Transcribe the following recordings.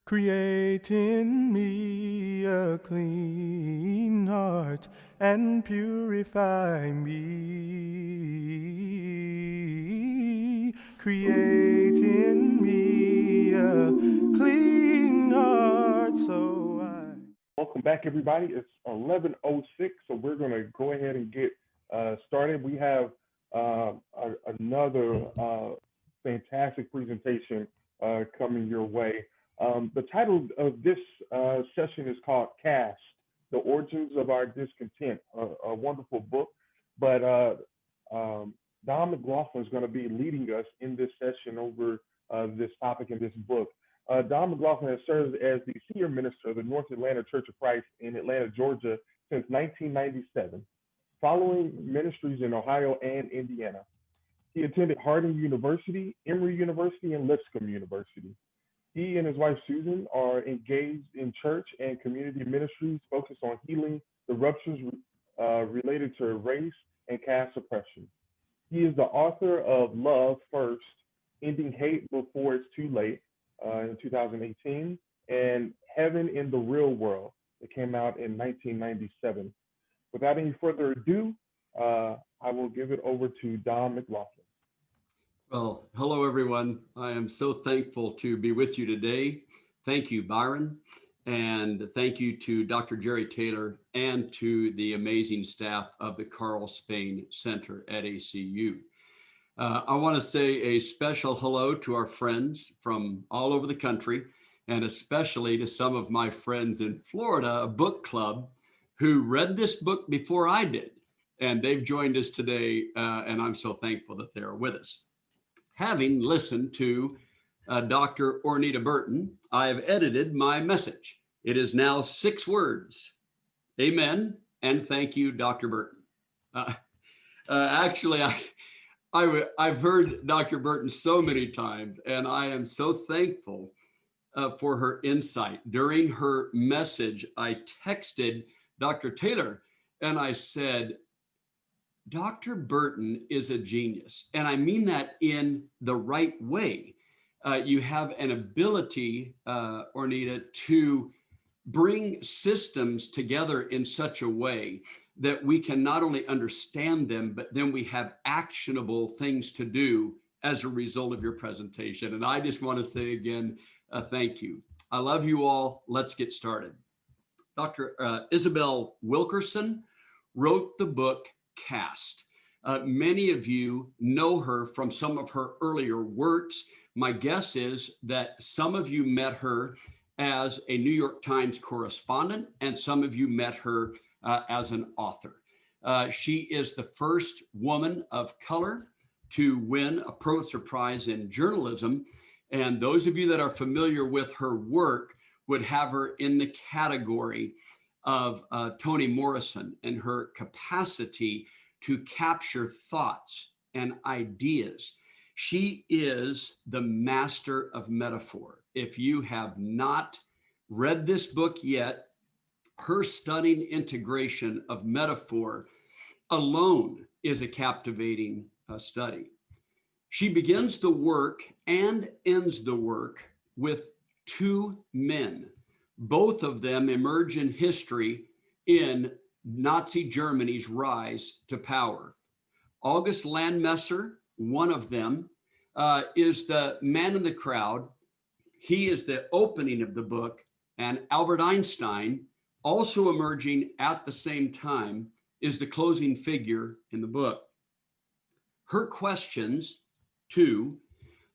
Create in me a clean heart and purify me. Create in me a clean heart so I... Welcome back, everybody. It's 11:06, so we're going to go ahead and get started. We have another fantastic presentation coming your way. The title of this session is called Caste, The Origins of Our Discontent, a wonderful book. But Don McLaughlin is going to be leading us in this session over this topic in this book. Don McLaughlin has served as the senior minister of the North Atlanta Church of Christ in Atlanta, Georgia since 1997, following ministries in Ohio and Indiana. He attended Harding University, Emory University, and Lipscomb University. He and his wife Susan are engaged in church and community ministries focused on healing the ruptures related to race and caste oppression. He is the author of Love First, Ending Hate Before It's Too Late in 2018, and Heaven in the Real World that came out in 1997. Without any further ado, I will give it over to Don McLaughlin. Well, hello, everyone. I am so thankful to be with you today. Thank you, Byron. And thank you to Dr. Jerry Taylor and to the amazing staff of the Carl Spain Center at ACU. I want to say a special hello to our friends from all over the country, and especially to some of my friends in Florida, a book club, who read this book before I did. And they've joined us today, and I'm so thankful that they're with us. Having listened to Dr. Ornita Burton, I have edited my message. It is now 6 words. Amen, and thank you, Dr. Burton. Actually, I've heard Dr. Burton so many times, and I am so thankful for her insight. During her message, I texted Dr. Taylor, and I said, Dr. Burton is a genius, and I mean that in the right way. You have an ability, Ornita, to bring systems together in such a way that we can not only understand them, but then we have actionable things to do as a result of your presentation. And I just want to say again, thank you. I love you all. Let's get started. Dr. Isabel Wilkerson wrote the book Caste. Many of you know her from some of her earlier works. My guess is that some of you met her as a New York Times correspondent, and some of you met her as an author. She is the first woman of color to win a Pulitzer Prize in journalism. And those of you that are familiar with her work would have her in the category of Toni Morrison and her capacity to capture thoughts and ideas. She is the master of metaphor. If you have not read this book yet, her stunning integration of metaphor alone is a captivating study. She begins the work and ends the work with 2 men. Both of them emerge in history in Nazi Germany's rise to power. August Landmesser, one of them, is the man in the crowd. He is the opening of the book. And Albert Einstein, also emerging at the same time, is the closing figure in the book. Her questions, too,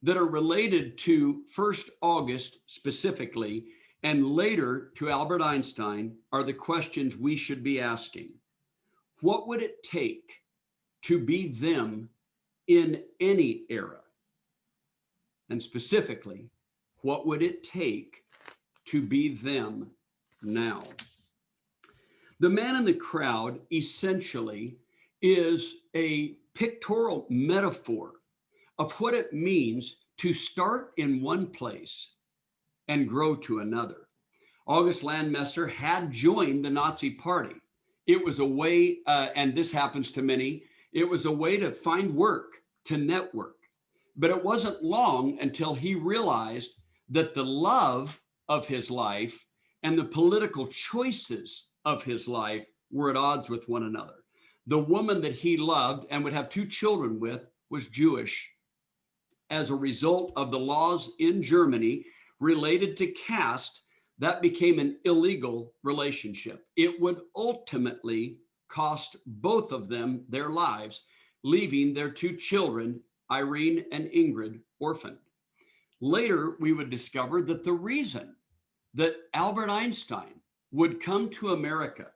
that are related to 1st August specifically, and later to Albert Einstein, are the questions we should be asking. What would it take to be them in any era? And specifically, what would it take to be them now? The man in the crowd essentially is a pictorial metaphor of what it means to start in one place and grow to another. August Landmesser had joined the Nazi Party. It was a way, and this happens to many, it was a way to find work, to network. But it wasn't long until he realized that the love of his life and the political choices of his life were at odds with one another. The woman that he loved and would have 2 children with was Jewish. As a result of the laws in Germany related to caste, that became an illegal relationship. It would ultimately cost both of them their lives, leaving their 2 children, Irene and Ingrid, orphaned. Later, we would discover that the reason that Albert Einstein would come to America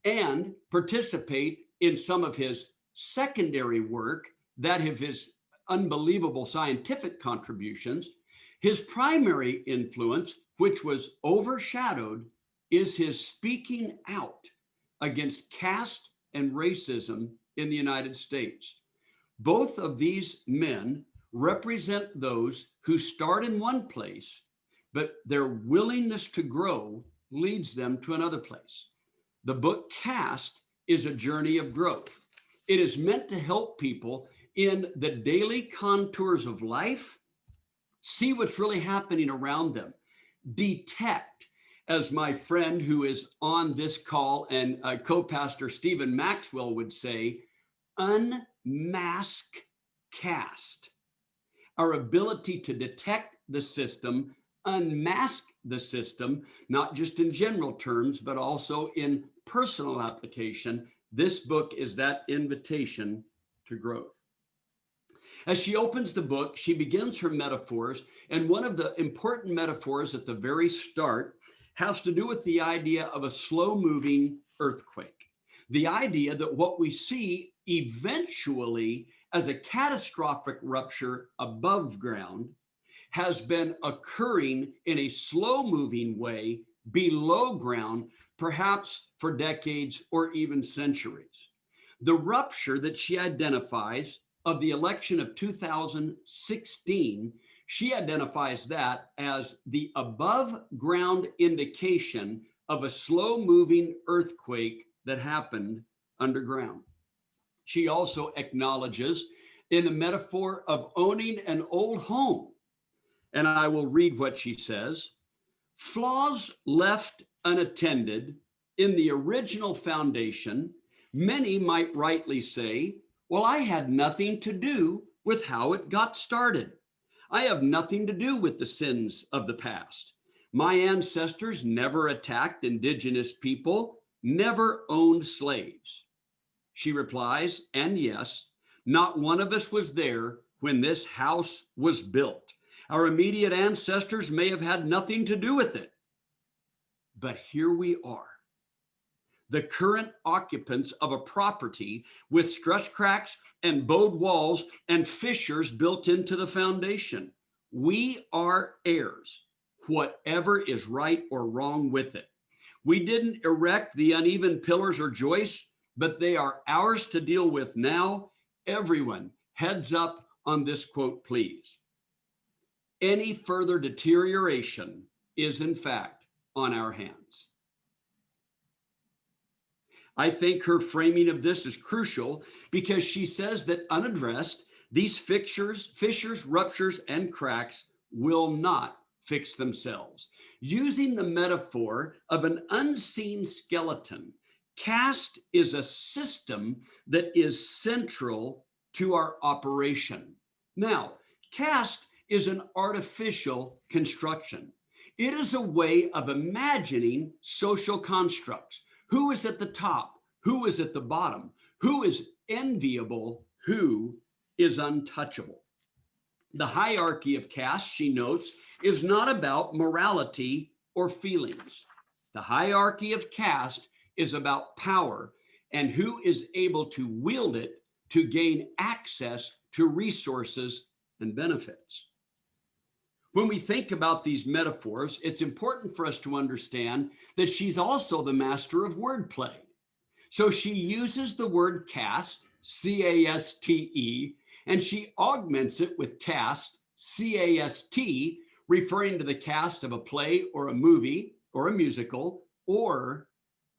and participate in some of his secondary work, that of his unbelievable scientific contributions, his primary influence, which was overshadowed, is his speaking out against caste and racism in the United States. Both of these men represent those who start in one place, but their willingness to grow leads them to another place. The book Caste is a journey of growth. It is meant to help people in the daily contours of life see what's really happening around them, detect, as my friend who is on this call and co-pastor Stephen Maxwell would say, unmask caste. Our ability to detect the system, unmask the system, not just in general terms, but also in personal application. This book is that invitation to growth. As she opens the book, she begins her metaphors, and one of the important metaphors at the very start has to do with the idea of a slow-moving earthquake. The idea that what we see eventually as a catastrophic rupture above ground has been occurring in a slow-moving way below ground, perhaps for decades or even centuries. The rupture that she identifies of the election of 2016, she identifies that as the above ground indication of a slow moving earthquake that happened underground. She also acknowledges in the metaphor of owning an old home, and I will read what she says. Flaws left unattended in the original foundation, many might rightly say, well, I had nothing to do with how it got started. I have nothing to do with the sins of the past. My ancestors never attacked indigenous people, never owned slaves. She replies, and yes, not one of us was there when this house was built. Our immediate ancestors may have had nothing to do with it. But here we are, the current occupants of a property with stress cracks and bowed walls and fissures built into the foundation. We are heirs, whatever is right or wrong with it. We didn't erect the uneven pillars or joists, but they are ours to deal with now. Everyone, heads up on this quote, please. Any further deterioration is in fact on our hands. I think her framing of this is crucial because she says that unaddressed, these fissures, ruptures, and cracks will not fix themselves. Using the metaphor of an unseen skeleton, caste is a system that is central to our operation. Now, caste is an artificial construction. It is a way of imagining social constructs. Who is at the top? Who is at the bottom? Who is enviable? Who is untouchable? The hierarchy of caste, she notes, is not about morality or feelings. The hierarchy of caste is about power and who is able to wield it to gain access to resources and benefits. When we think about these metaphors, it's important for us to understand that she's also the master of wordplay. So she uses the word caste, C-A-S-T-E, and she augments it with caste, C-A-S-T, referring to the cast of a play or a movie or a musical, or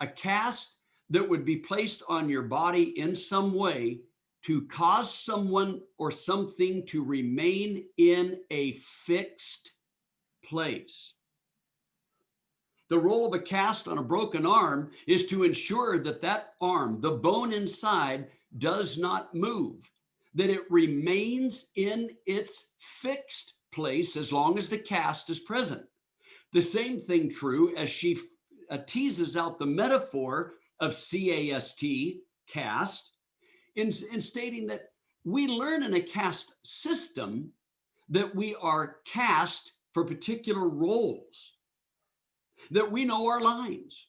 a cast that would be placed on your body in some way to cause someone or something to remain in a fixed place. The role of a cast on a broken arm is to ensure that that arm, the bone inside, does not move, that it remains in its fixed place as long as the cast is present. The same thing true as she teases out the metaphor of caste, in stating that we learn in a caste system that we are cast for particular roles, that we know our lines,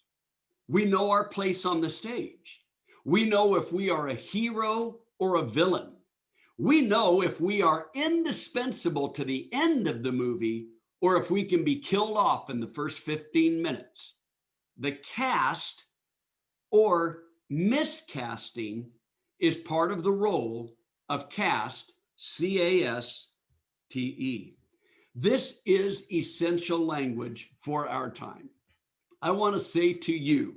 we know our place on the stage, we know if we are a hero or a villain, we know if we are indispensable to the end of the movie or if we can be killed off in the first 15 minutes. The cast or miscasting is part of the role of caste, C-A-S-T-E. This is essential language for our time. I want to say to you,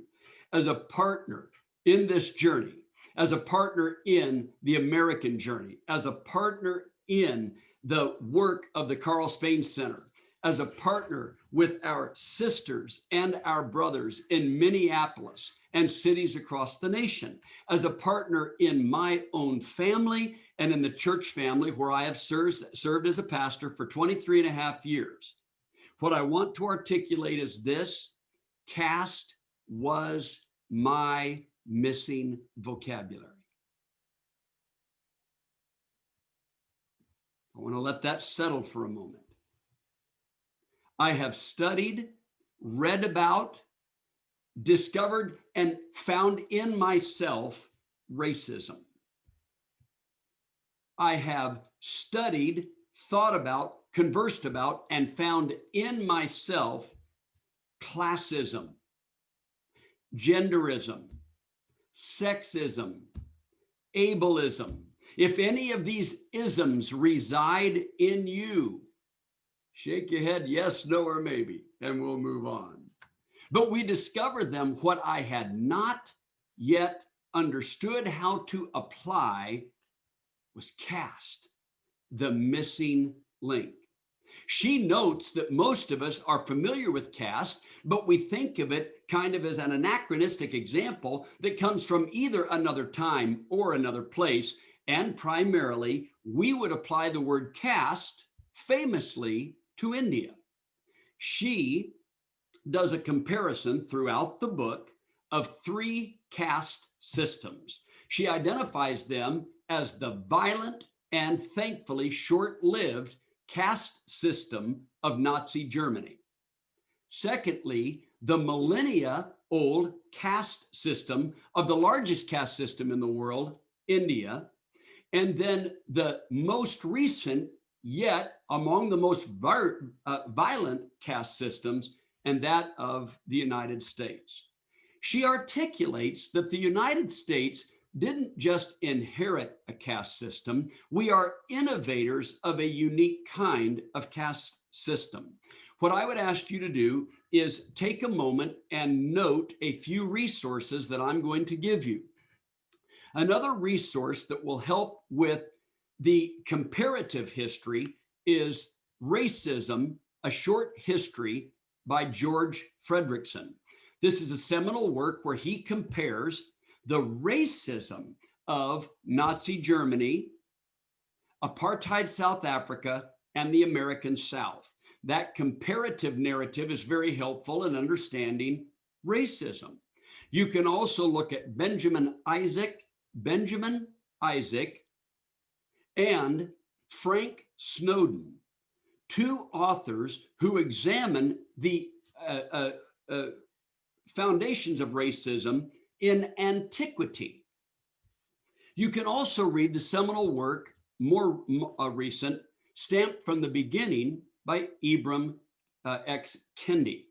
as a partner in this journey, as a partner in the American journey, as a partner in the work of the Carl Spain Center, as a partner with our sisters and our brothers in Minneapolis and cities across the nation, as a partner in my own family and in the church family where I have served as a pastor for 23 and a half years. What I want to articulate is this: caste was my missing vocabulary. I want to let that settle for a moment. I have studied, read about, discovered, and found in myself racism. I have studied, thought about, conversed about, and found in myself classism, genderism, sexism, ableism. If any of these isms reside in you, shake your head, yes, no, or maybe, and we'll move on. But we discovered them. What I had not yet understood how to apply was caste, the missing link. She notes that most of us are familiar with caste, but we think of it kind of as an anachronistic example that comes from either another time or another place. And primarily, we would apply the word caste famously to India. She does a comparison throughout the book of 3 caste systems. She identifies them as the violent and thankfully short-lived caste system of Nazi Germany. Secondly, the millennia-old caste system of the largest caste system in the world, India. And then the most recent, yet among the most violent caste systems, and that of the United States. She articulates that the United States didn't just inherit a caste system. We are innovators of a unique kind of caste system. What I would ask you to do is take a moment and note a few resources that I'm going to give you. Another resource that will help with the comparative history is Racism, A Short History by George Frederickson. This is a seminal work where he compares the racism of Nazi Germany, apartheid South Africa, and the American South. That comparative narrative is very helpful in understanding racism. You can also look at Benjamin Isaac, and Frank Snowden, 2 authors who examine the foundations of racism in antiquity. You can also read the seminal work, more recent, Stamped from the Beginning by Ibram X. Kendi.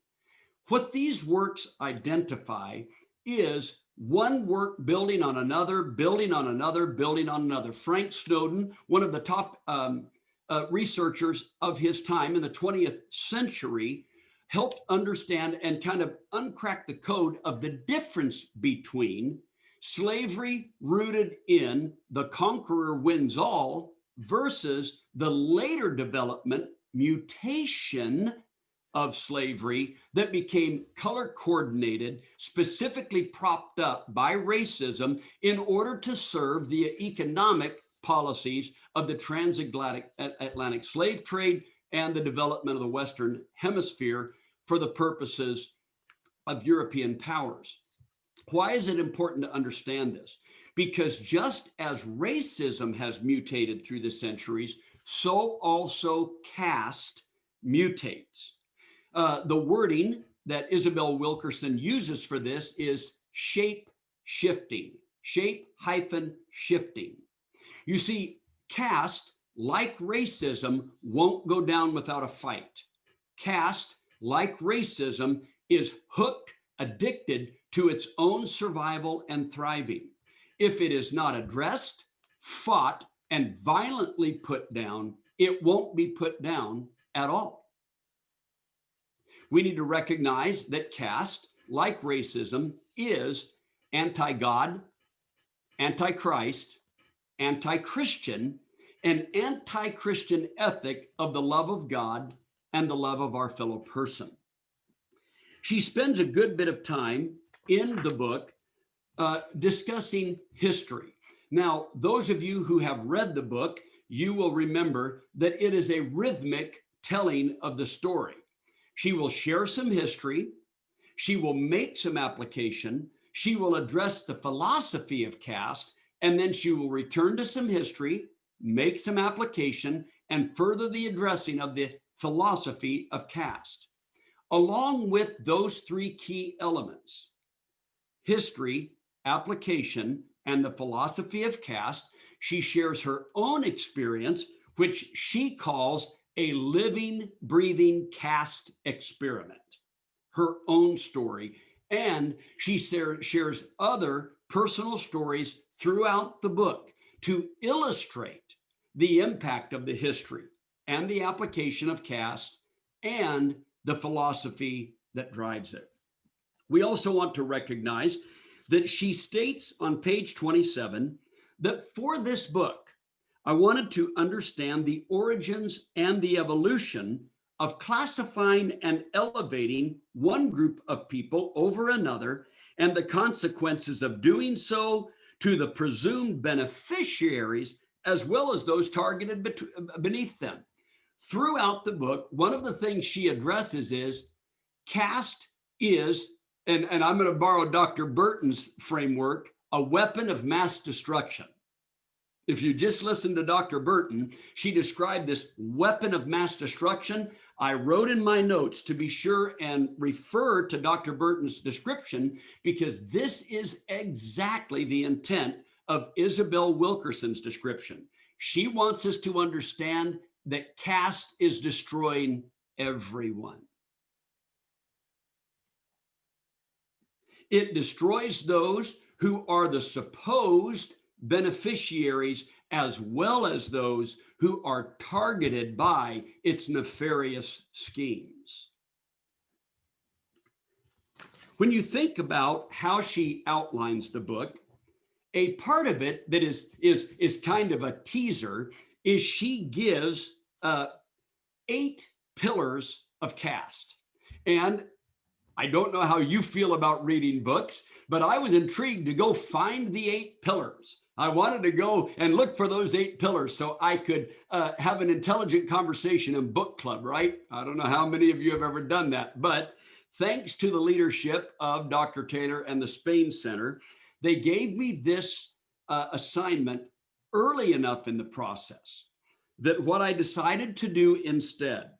What these works identify is one work building on another, building on another, building on another. Frank Snowden, one of the top researchers of his time in the 20th century, helped understand and kind of uncrack the code of the difference between slavery rooted in the conqueror wins all versus the later development mutation of slavery that became color coordinated, specifically propped up by racism in order to serve the economic policies of the transatlantic slave trade and the development of the Western Hemisphere for the purposes of European powers. Why is it important to understand this? Because just as racism has mutated through the centuries, so also caste mutates. The wording that Isabel Wilkerson uses for this is shape shifting, shape-shifting. You see, caste, like racism, won't go down without a fight. Caste, like racism, is hooked, addicted to its own survival and thriving. If it is not addressed, fought, and violently put down, it won't be put down at all. We need to recognize that caste, like racism, is anti-God, anti-Christ, anti-Christian, an anti-Christian ethic of the love of God and the love of our fellow person. She spends a good bit of time in the book discussing history. Now, those of you who have read the book, you will remember that it is a rhythmic telling of the story. She will share some history. She will make some application. She will address the philosophy of caste, and then she will return to some history, make some application, and further the addressing of the philosophy of caste. Along with those three key elements, history, application, and the philosophy of caste, she shares her own experience, which she calls a living, breathing caste experiment, her own story. And she shares other personal stories throughout the book to illustrate the impact of the history and the application of caste and the philosophy that drives it. We also want to recognize that she states on page 27 that for this book, I wanted to understand the origins and the evolution of classifying and elevating one group of people over another and the consequences of doing so to the presumed beneficiaries as well as those targeted beneath them. Throughout the book, one of the things she addresses is caste is, and I'm going to borrow Dr. Burton's framework, a weapon of mass destruction. If you just listen to Dr. Burton, she described this weapon of mass destruction. I wrote in my notes to be sure and refer to Dr. Burton's description because this is exactly the intent of Isabel Wilkerson's description. She wants us to understand that caste is destroying everyone. It destroys those who are the supposed beneficiaries as well as those who are targeted by its nefarious schemes. When you think about how she outlines the book, a part of it that is kind of a teaser is she gives 8 pillars of caste. And I don't know how you feel about reading books, but I was intrigued to go find the 8 pillars. I wanted to go and look for those 8 pillars so I could have an intelligent conversation in book club, right? I don't know how many of you have ever done that, but thanks to the leadership of Dr. Taylor and the Spain Center, they gave me this assignment early enough in the process that what I decided to do instead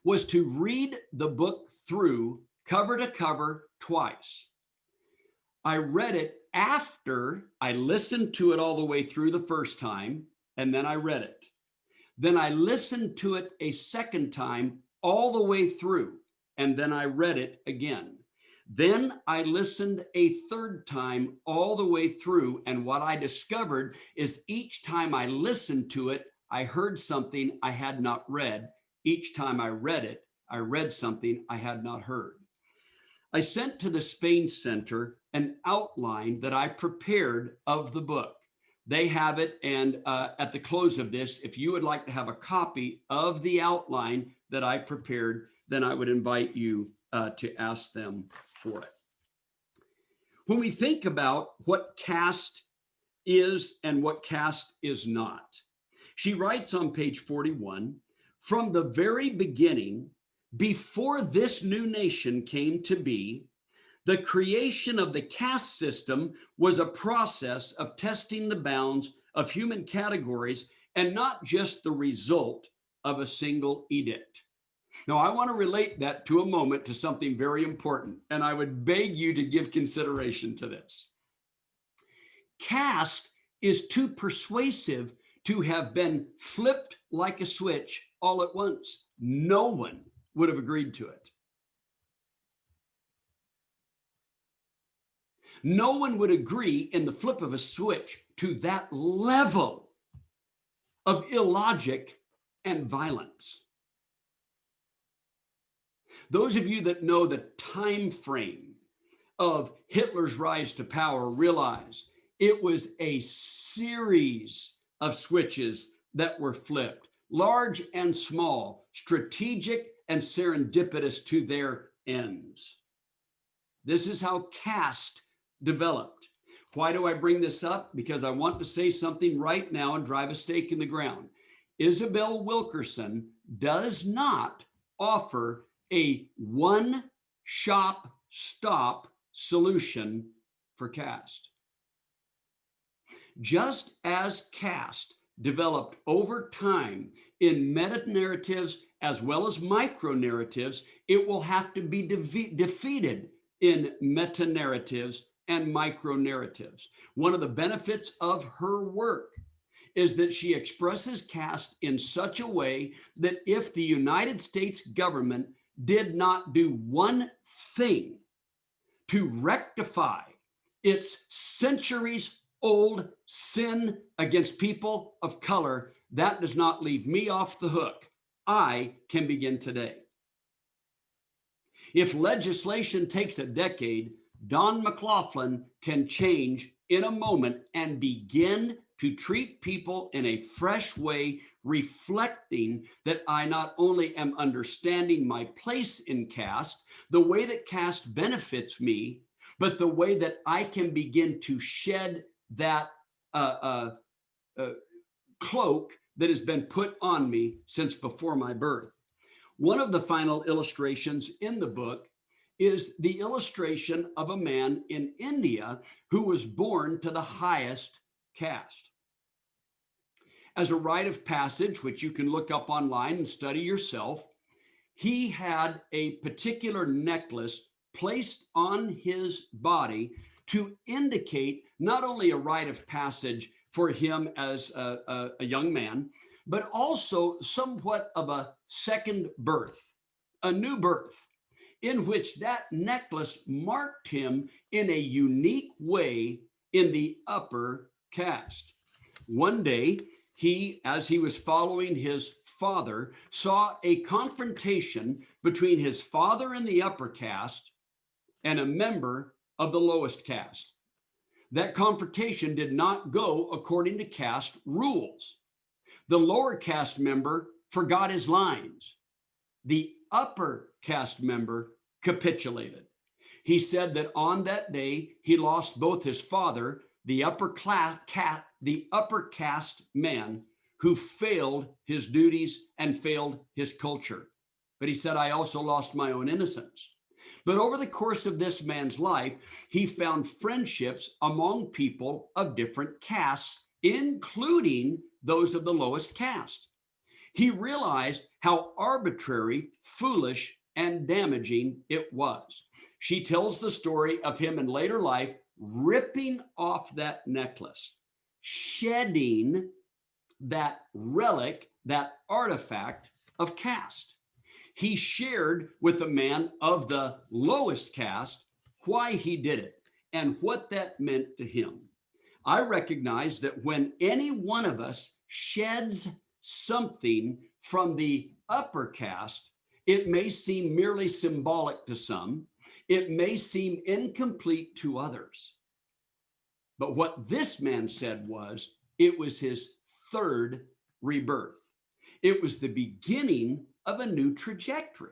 was to read the book through cover to cover twice. I read it after I listened to it all the way through the first time, and then I read it. Then I listened to it a second time all the way through, and then I read it again. Then I listened a third time all the way through, and what I discovered is each time I listened to it, I heard something I had not read. Each time I read it, I read something I had not heard. I sent to the Spain Center an outline that I prepared of the book. They have it, and at the close of this, if you would like to have a copy of the outline that I prepared, then I would invite you to ask them for it. When we think about what caste is and what caste is not, she writes on page 41, from the very beginning, before this new nation came to be, the creation of the caste system was a process of testing the bounds of human categories and not just the result of a single edict. Now, I want to relate that to a moment to something very important, and I would beg you to give consideration to this. Caste is too persuasive to have been flipped like a switch all at once. No one would have agreed to it. No one would agree in the flip of a switch to that level of illogic and violence. Those of you that know the time frame of Hitler's rise to power realize it was a series of switches that were flipped, large and small, strategic and serendipitous to their ends. This is how caste developed. Why do I bring this up? Because I want to say something right now and drive a stake in the ground. Isabel Wilkerson does not offer a one-shop stop solution for caste. Just as caste developed over time in meta-narratives as well as micro-narratives, it will have to be defeated in meta-narratives and micro-narratives. One of the benefits of her work is that she expresses caste in such a way that if the United States government did not do one thing to rectify its centuries-old sin against people of color, that does not leave me off the hook. I can begin today. If legislation takes a decade, Don McLaughlin can change in a moment and begin to treat people in a fresh way, reflecting that I not only am understanding my place in caste, the way that caste benefits me, but the way that I can begin to shed that cloak that has been put on me since before my birth. One of the final illustrations in the book is the illustration of a man in India who was born to the highest caste. As a rite of passage, which you can look up online and study yourself, he had a particular necklace placed on his body to indicate not only a rite of passage for him as a young man, but also somewhat of a second birth, a new birth, in which that necklace marked him in a unique way in the upper caste. One day, he, as he was following his father, saw a confrontation between his father in the upper caste and a member of the lowest caste. That confrontation did not go according to caste rules. The lower caste member forgot his lines. The upper caste member capitulated. He said that on that day, he lost both his father, the upper caste man who failed his duties and failed his culture. But he said, I also lost my own innocence. But over the course of this man's life, he found friendships among people of different castes, including those of the lowest caste. He realized how arbitrary, foolish, and damaging it was. She tells the story of him in later life ripping off that necklace, shedding that relic, that artifact of caste. He shared with the man of the lowest caste why he did it and what that meant to him. I recognize that when any one of us sheds something from the upper caste, it may seem merely symbolic to some. It may seem incomplete to others. But what this man said was, it was his third rebirth. It was the beginning of a new trajectory.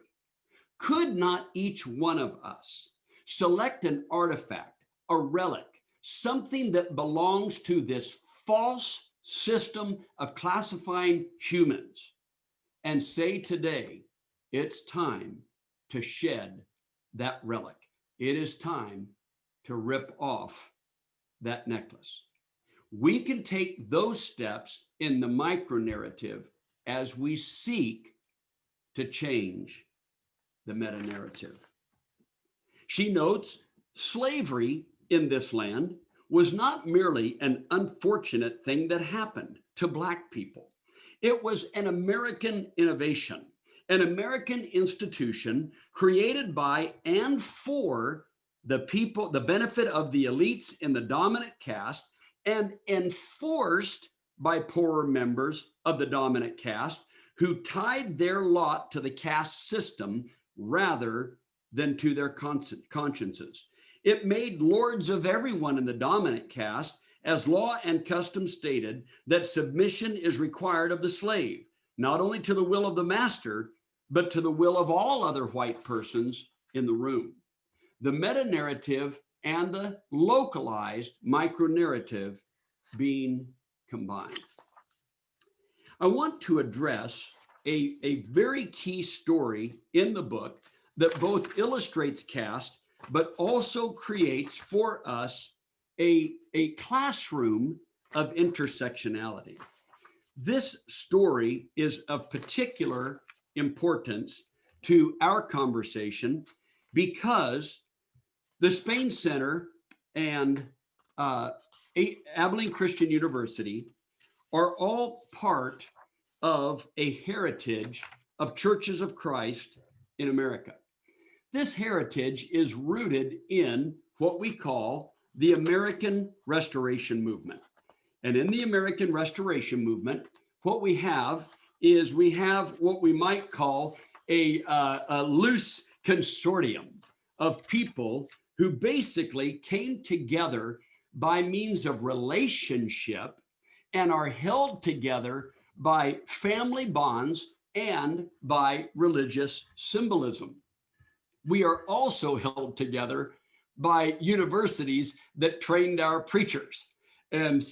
Could not each one of us select an artifact, a relic, something that belongs to this false system of classifying humans, and say today, it's time to shed that relic. It is time to rip off that necklace. We can take those steps in the micro-narrative as we seek to change the meta-narrative. She notes slavery in this land was not merely an unfortunate thing that happened to Black people. It was an American innovation, an American institution created by and for the people, the benefit of the elites in the dominant caste, and enforced by poorer members of the dominant caste who tied their lot to the caste system rather than to their consciences. It made lords of everyone in the dominant caste, as law and custom stated that submission is required of the slave, not only to the will of the master, but to the will of all other white persons in the room. The meta-narrative and the localized micro-narrative being combined. I want to address a very key story in the book that both illustrates caste, but also creates for us a classroom of intersectionality. This story is of particular importance to our conversation because the Spain Center and Abilene Christian University are all part of a heritage of churches of Christ in America. This heritage is rooted in what we call the American Restoration Movement. And in the American Restoration Movement, what we have is we have what we might call a loose consortium of people who basically came together by means of relationship and are held together by family bonds and by religious symbolism. We are also held together by universities that trained our preachers and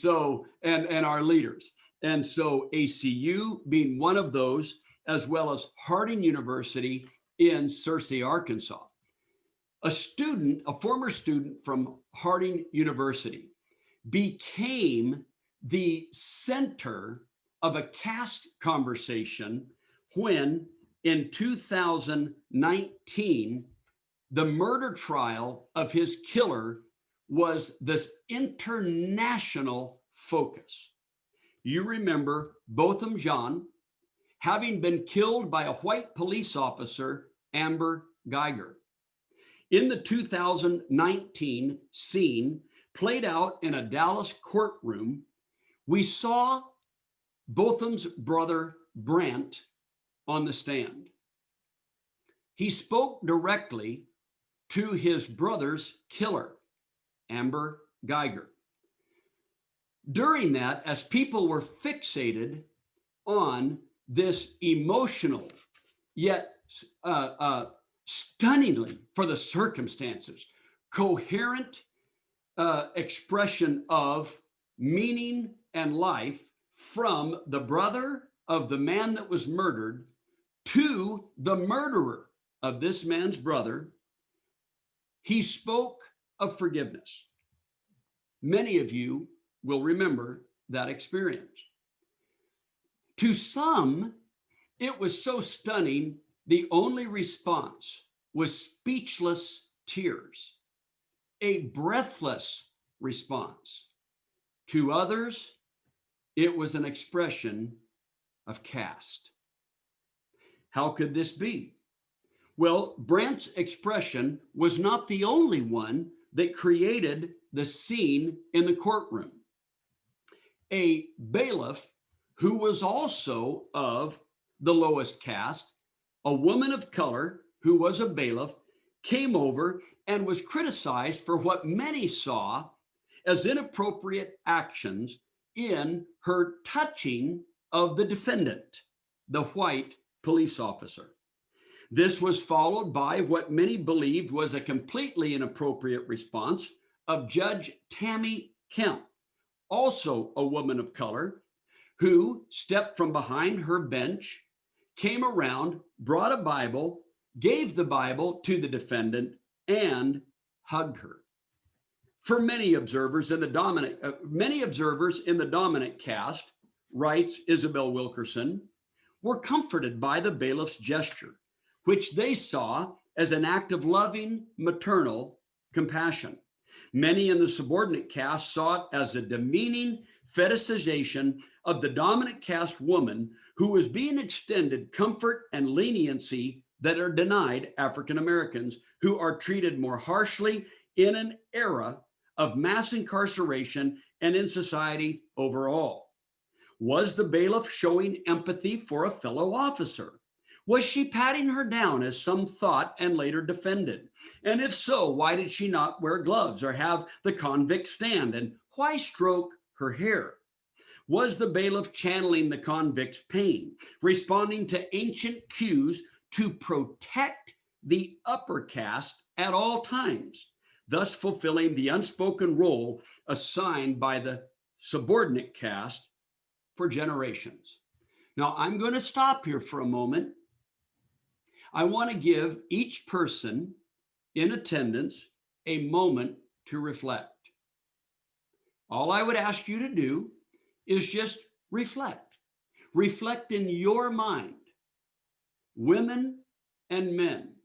our leaders. And so ACU being one of those, as well as Harding University in Searcy, Arkansas. A former student from Harding University became the center of a caste conversation when in 2019, the murder trial of his killer was this international focus. You remember Botham Jean having been killed by a white police officer, Amber Geiger. In the 2019 scene played out in a Dallas courtroom, we saw Botham's brother, Brant, on the stand. He spoke directly to his brother's killer, Amber Geiger. During that, as people were fixated on this emotional, yet stunningly, for the circumstances, coherent expression of meaning and life from the brother of the man that was murdered to the murderer of this man's brother, he spoke of forgiveness. Many of you will remember that experience. To some, it was so stunning, the only response was speechless tears, a breathless response. To others, it was an expression of caste. How could this be? Well, Brant's expression was not the only one that created the scene in the courtroom. A bailiff who was also of the lowest caste, a woman of color who was a bailiff, came over and was criticized for what many saw as inappropriate actions in her touching of the defendant, the white police officer. This was followed by what many believed was a completely inappropriate response of Judge Tammy Kemp, also a woman of color, who stepped from behind her bench, came around, brought a Bible, gave the Bible to the defendant, and hugged her. For many observers in the dominant caste, writes Isabel Wilkerson, were comforted by the bailiff's gesture, which they saw as an act of loving maternal compassion. Many in the subordinate caste saw it as a demeaning fetishization of the dominant caste woman who was being extended comfort and leniency that are denied African Americans, who are treated more harshly in an era of mass incarceration and in society overall. Was the bailiff showing empathy for a fellow officer? Was she patting her down, as some thought and later defended? And if so, why did she not wear gloves or have the convict stand? And why stroke her hair? Was the bailiff channeling the convict's pain, responding to ancient cues to protect the upper caste at all times, thus fulfilling the unspoken role assigned by the subordinate caste for generations? Now, I'm going to stop here for a moment. I want to give each person in attendance a moment to reflect. All I would ask you to do is just reflect. Reflect in your mind, women and men,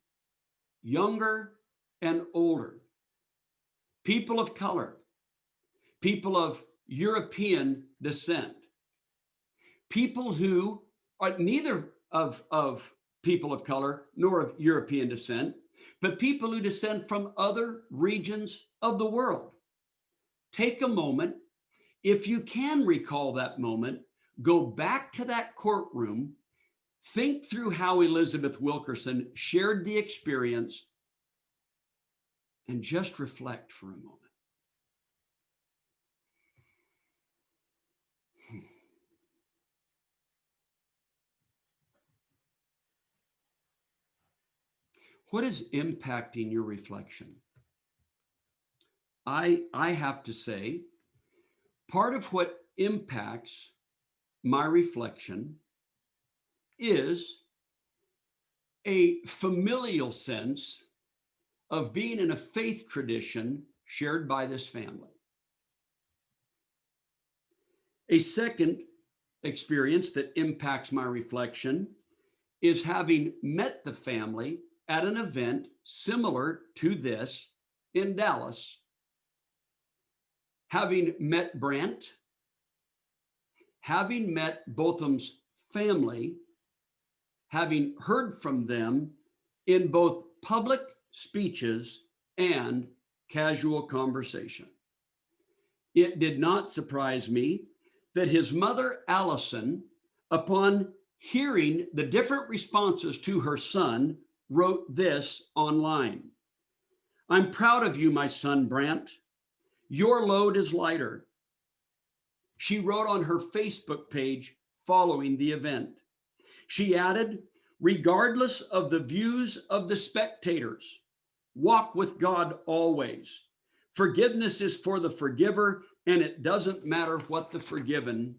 younger and older, people of color, people of European descent, people who are neither of people of color nor of European descent, but people who descend from other regions of the world. Take a moment. If you can recall that moment, go back to that courtroom, think through how Elizabeth Wilkerson shared the experience, and just reflect for a moment. What is impacting your reflection? I have to say, part of what impacts my reflection is a familial sense of being in a faith tradition shared by this family. A second experience that impacts my reflection is having met the family at an event similar to this in Dallas, having met Brent, having met Botham's family, having heard from them in both public speeches and casual conversation. It did not surprise me that his mother, Allison, upon hearing the different responses to her son, wrote this online. "I'm proud of you, my son, Brant. Your load is lighter." She wrote on her Facebook page following the event. She added, "Regardless of the views of the spectators, walk with God always. Forgiveness is for the forgiver, and it doesn't matter what the forgiven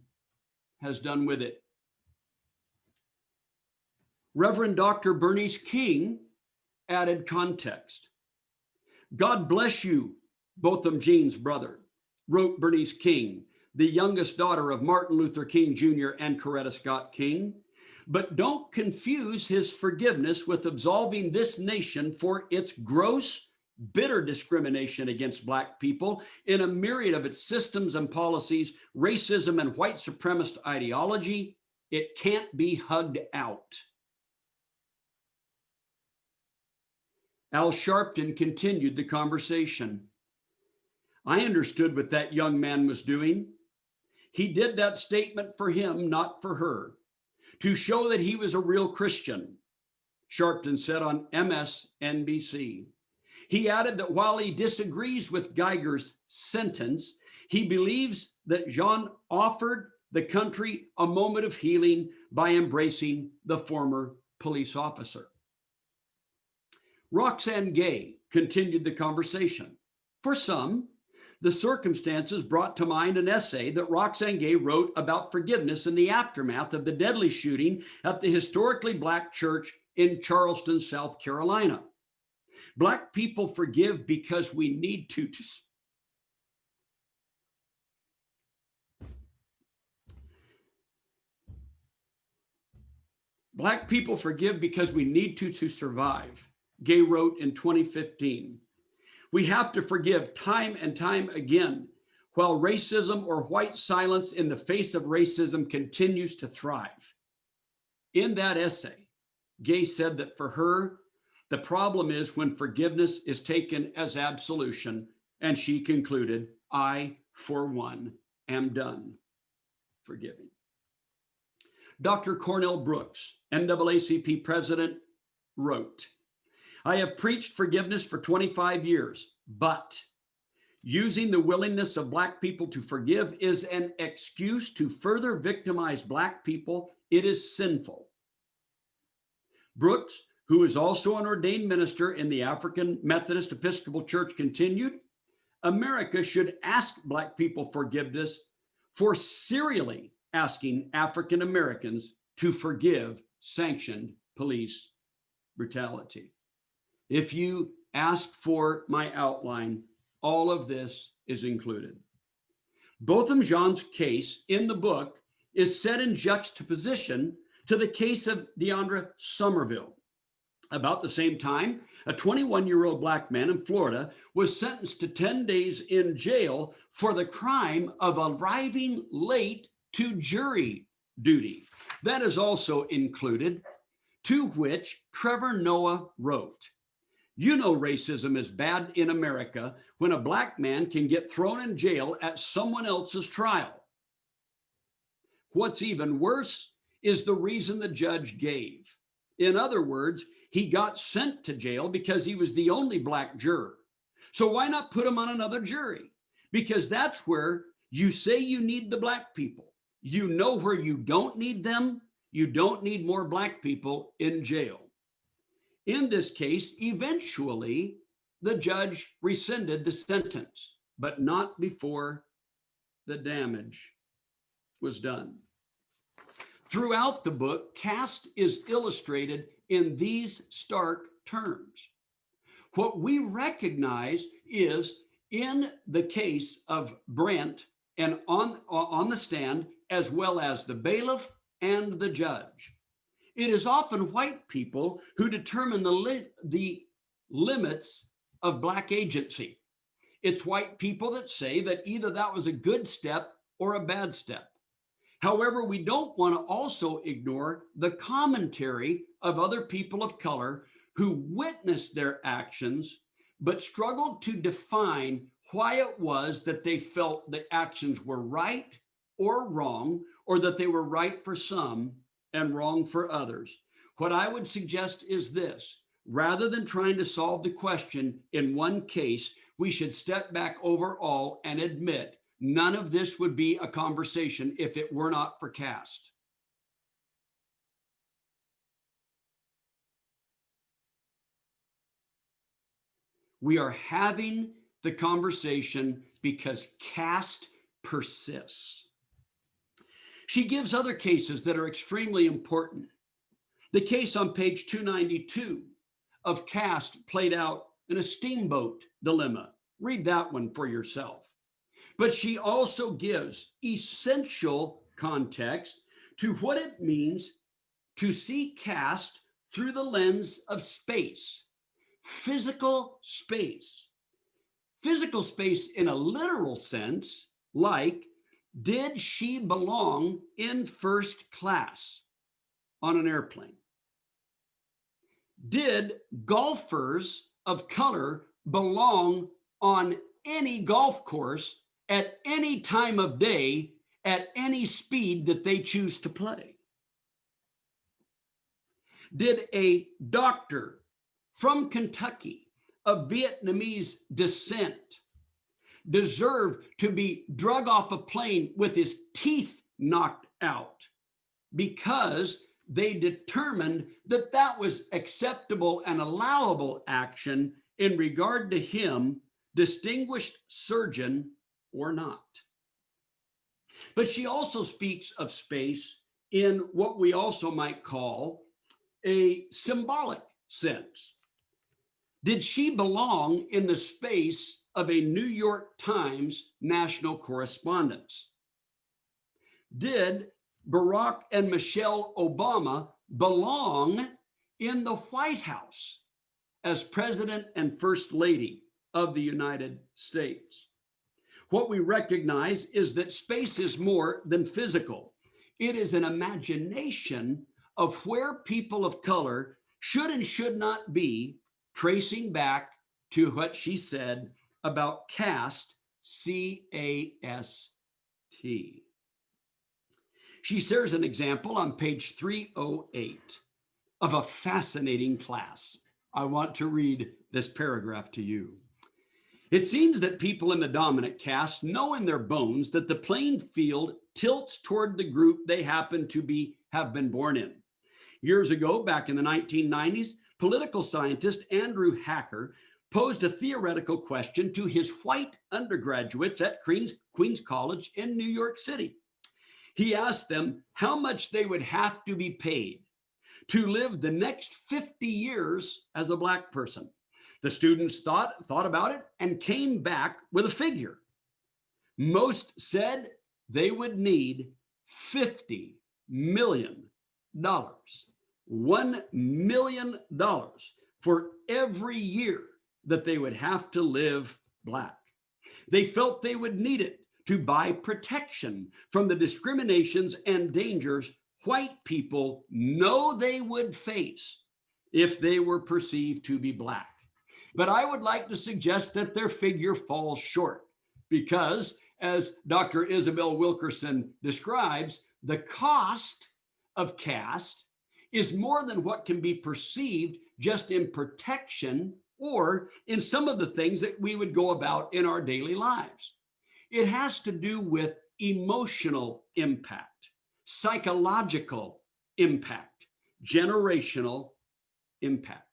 has done with it." Reverend Dr. Bernice King added context. "God bless you, Botham Jean's brother," wrote Bernice King, the youngest daughter of Martin Luther King Jr. and Coretta Scott King. "But don't confuse his forgiveness with absolving this nation for its gross, bitter discrimination against Black people in a myriad of its systems and policies, racism and white supremacist ideology. It can't be hugged out." Al Sharpton continued the conversation. "I understood what that young man was doing. He did that statement for him, not for her, to show that he was a real Christian," Sharpton said on MSNBC. He added that while he disagrees with Geiger's sentence, he believes that Jean offered the country a moment of healing by embracing the former police officer. Roxane Gay continued the conversation. For some, the circumstances brought to mind an essay that Roxane Gay wrote about forgiveness in the aftermath of the deadly shooting at the historically Black church in Charleston, South Carolina. Black people forgive because we need to. Black people forgive because we need to survive, Gay wrote in 2015. We have to forgive time and time again while racism or white silence in the face of racism continues to thrive. In that essay, Gay said that for her, the problem is when forgiveness is taken as absolution, and she concluded, I, for one, am done forgiving. Dr. Cornell Brooks, NAACP president, wrote, I have preached forgiveness for 25 years, but using the willingness of Black people to forgive is an excuse to further victimize Black people. It is sinful. Brooks, who is also an ordained minister in the African Methodist Episcopal Church, continued, America should ask Black people forgiveness for serially asking African Americans to forgive sanctioned police brutality. If you ask for my outline, all of this is included. Botham Jean's case in the book is set in juxtaposition to the case of Deandra Somerville. About the same time, a 21-year-old Black man in Florida was sentenced to 10 days in jail for the crime of arriving late to jury duty. That is also included, to which Trevor Noah wrote, you know racism is bad in America when a Black man can get thrown in jail at someone else's trial. What's even worse is the reason the judge gave. In other words, he got sent to jail because he was the only Black juror. So why not put him on another jury? Because that's where you say you need the Black people. You know where you don't need them. You don't need more Black people in jail. In this case, eventually, the judge rescinded the sentence, but not before the damage was done. Throughout the book, caste is illustrated in these stark terms. What we recognize is in the case of Brent and on the stand, as well as the bailiff and the judge, it is often white people who determine the limits of Black agency. It's white people that say that either that was a good step or a bad step. However, we don't want to also ignore the commentary of other people of color who witnessed their actions, but struggled to define why it was that they felt the actions were right or wrong, or that they were right for some and wrong for others. What I would suggest is this: rather than trying to solve the question in one case, we should step back overall and admit none of this would be a conversation if it were not for caste. We are having the conversation because caste persists. She gives other cases that are extremely important. The case on page 292 of caste played out in a steamboat dilemma. Read that one for yourself. But she also gives essential context to what it means to see caste through the lens of space, physical space. Physical space in a literal sense, like, did she belong in first class on an airplane? Did golfers of color belong on any golf course at any time of day, at any speed that they choose to play? Did a doctor from Kentucky of Vietnamese descent deserve to be drug off a plane with his teeth knocked out because they determined that that was acceptable and allowable action in regard to him, distinguished surgeon or not. But she also speaks of space in what we also might call a symbolic sense. Did she belong in the space of a New York Times national correspondence? Did Barack and Michelle Obama belong in the White House as President and First Lady of the United States? What we recognize is that space is more than physical. It is an imagination of where people of color should and should not be, tracing back to what she said about caste, C-A-S-T. She shares an example on page 308 of a fascinating class. I want to read this paragraph to you. It seems that people in the dominant caste know in their bones that the playing field tilts toward the group they happen to have been born in. Years ago, back in the 1990s, political scientist Andrew Hacker posed a theoretical question to his white undergraduates at Queens College in New York City. He asked them how much they would have to be paid to live the next 50 years as a Black person. The students thought about it and came back with a figure. Most said they would need $50 million, $1 million for every year that they would have to live Black. They felt they would need it to buy protection from the discriminations and dangers white people know they would face if they were perceived to be Black. But I would like to suggest that their figure falls short because, as Dr. Isabel Wilkerson describes, the cost of caste is more than what can be perceived just in protection or in some of the things that we would go about in our daily lives. It has to do with emotional impact, psychological impact, generational impact.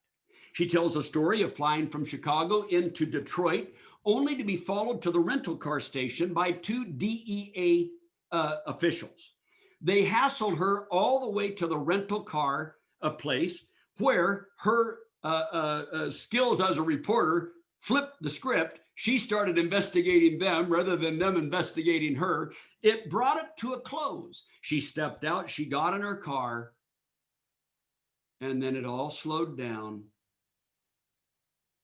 She tells a story of flying from Chicago into Detroit, only to be followed to the rental car station by two DEA officials. They hassled her all the way to the rental car place where her skills as a reporter flipped the script. She started investigating them rather than them investigating her. It brought it to a close. She stepped out, she got in her car, and then it all slowed down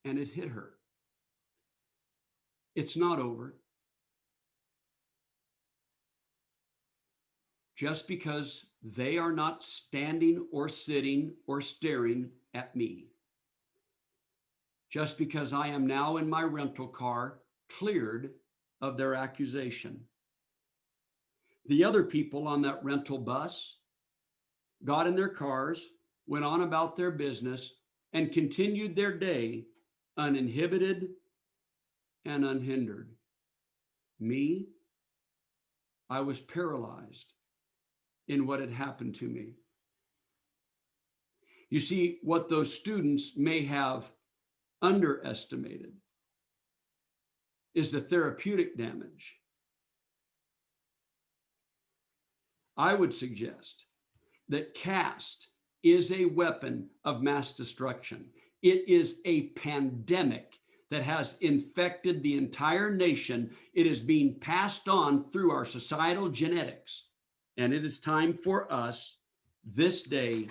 and it hit her. It's not over. Just because they are not standing or sitting or staring at me. Just because I am now in my rental car cleared of their accusation. The other people on that rental bus got in their cars, went on about their business, and continued their day uninhibited and unhindered. Me, I was paralyzed in what had happened to me. You see, what those students may have underestimated is the therapeutic damage. I would suggest that caste is a weapon of mass destruction. It is a pandemic that has infected the entire nation. It is being passed on through our societal genetics. And it is time for us this day,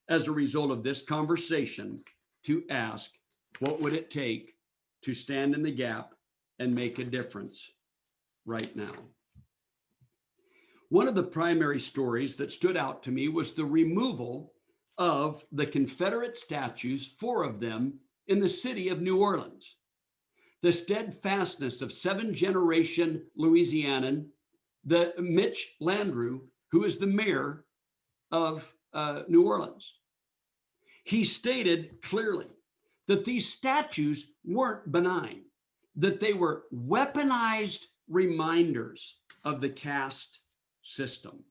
as a result of this conversation, to ask, what would it take to stand in the gap and make a difference right now? One of the primary stories that stood out to me was the removal of the Confederate statues, 4 of them, in the city of New Orleans. The steadfastness of 7th-generation Louisianan, the Mitch Landrieu, who is the mayor of New Orleans. He stated clearly that these statues weren't benign, that they were weaponized reminders of the caste system.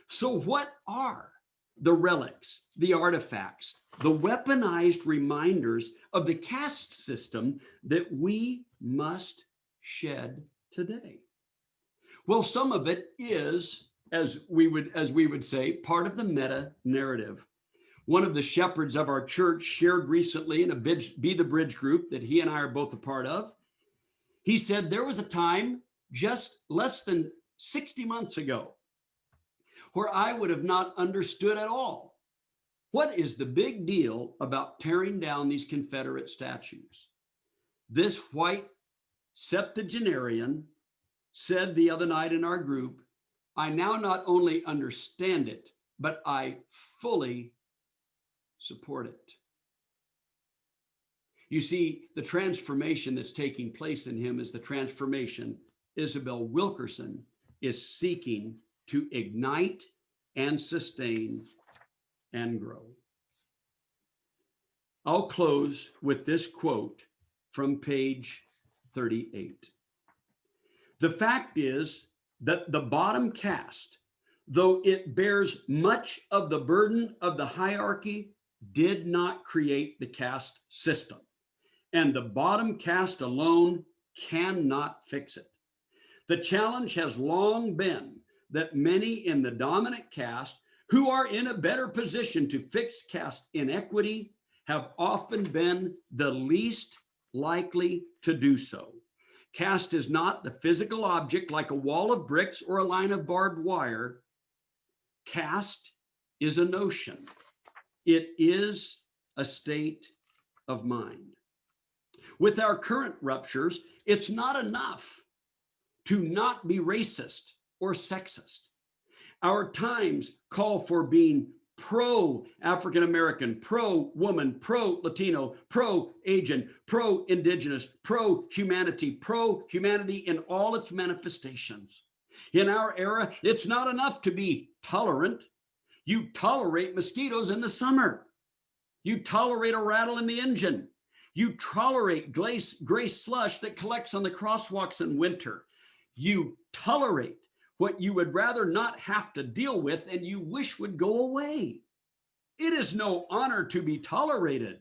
So what are the relics, the artifacts, the weaponized reminders of the caste system that we must shed today. Well, some of it is, as we would say, part of the meta narrative. One of the shepherds of our church shared recently in a Be the Bridge group that he and I are both a part of. He said there was a time just less than 60 months ago where I would have not understood at all what is the big deal about tearing down these Confederate statues. This white septuagenarian said the other night in our group, I now not only understand it, but I fully support it. You see, the transformation that's taking place in him is the transformation Isabel Wilkerson is seeking to ignite and sustain and grow. I'll close with this quote from page 38. The fact is that the bottom caste, though it bears much of the burden of the hierarchy, did not create the caste system, and the bottom caste alone cannot fix it. The challenge has long been that many in the dominant caste who are in a better position to fix caste inequity have often been the least likely to do so. Caste is not the physical object like a wall of bricks or a line of barbed wire. Caste is a notion. It is a state of mind. With our current ruptures, it's not enough to not be racist or sexist. Our times call for being pro-African-American, pro-woman, pro-Latino, pro-Asian, pro-Indigenous, pro-humanity in all its manifestations. In our era, it's not enough to be tolerant. You tolerate mosquitoes in the summer. You tolerate a rattle in the engine. You tolerate gray slush that collects on the crosswalks in winter. You tolerate what you would rather not have to deal with and you wish would go away. It is no honor to be tolerated.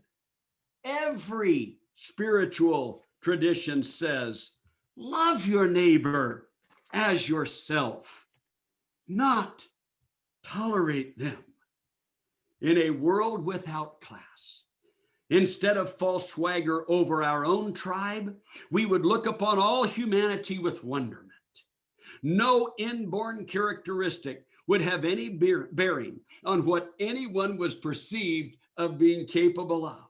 Every spiritual tradition says, love your neighbor as yourself, not tolerate them. In a world without class, instead of false swagger over our own tribe, we would look upon all humanity with wonderment. No inborn characteristic would have any bearing on what anyone was perceived of being capable of.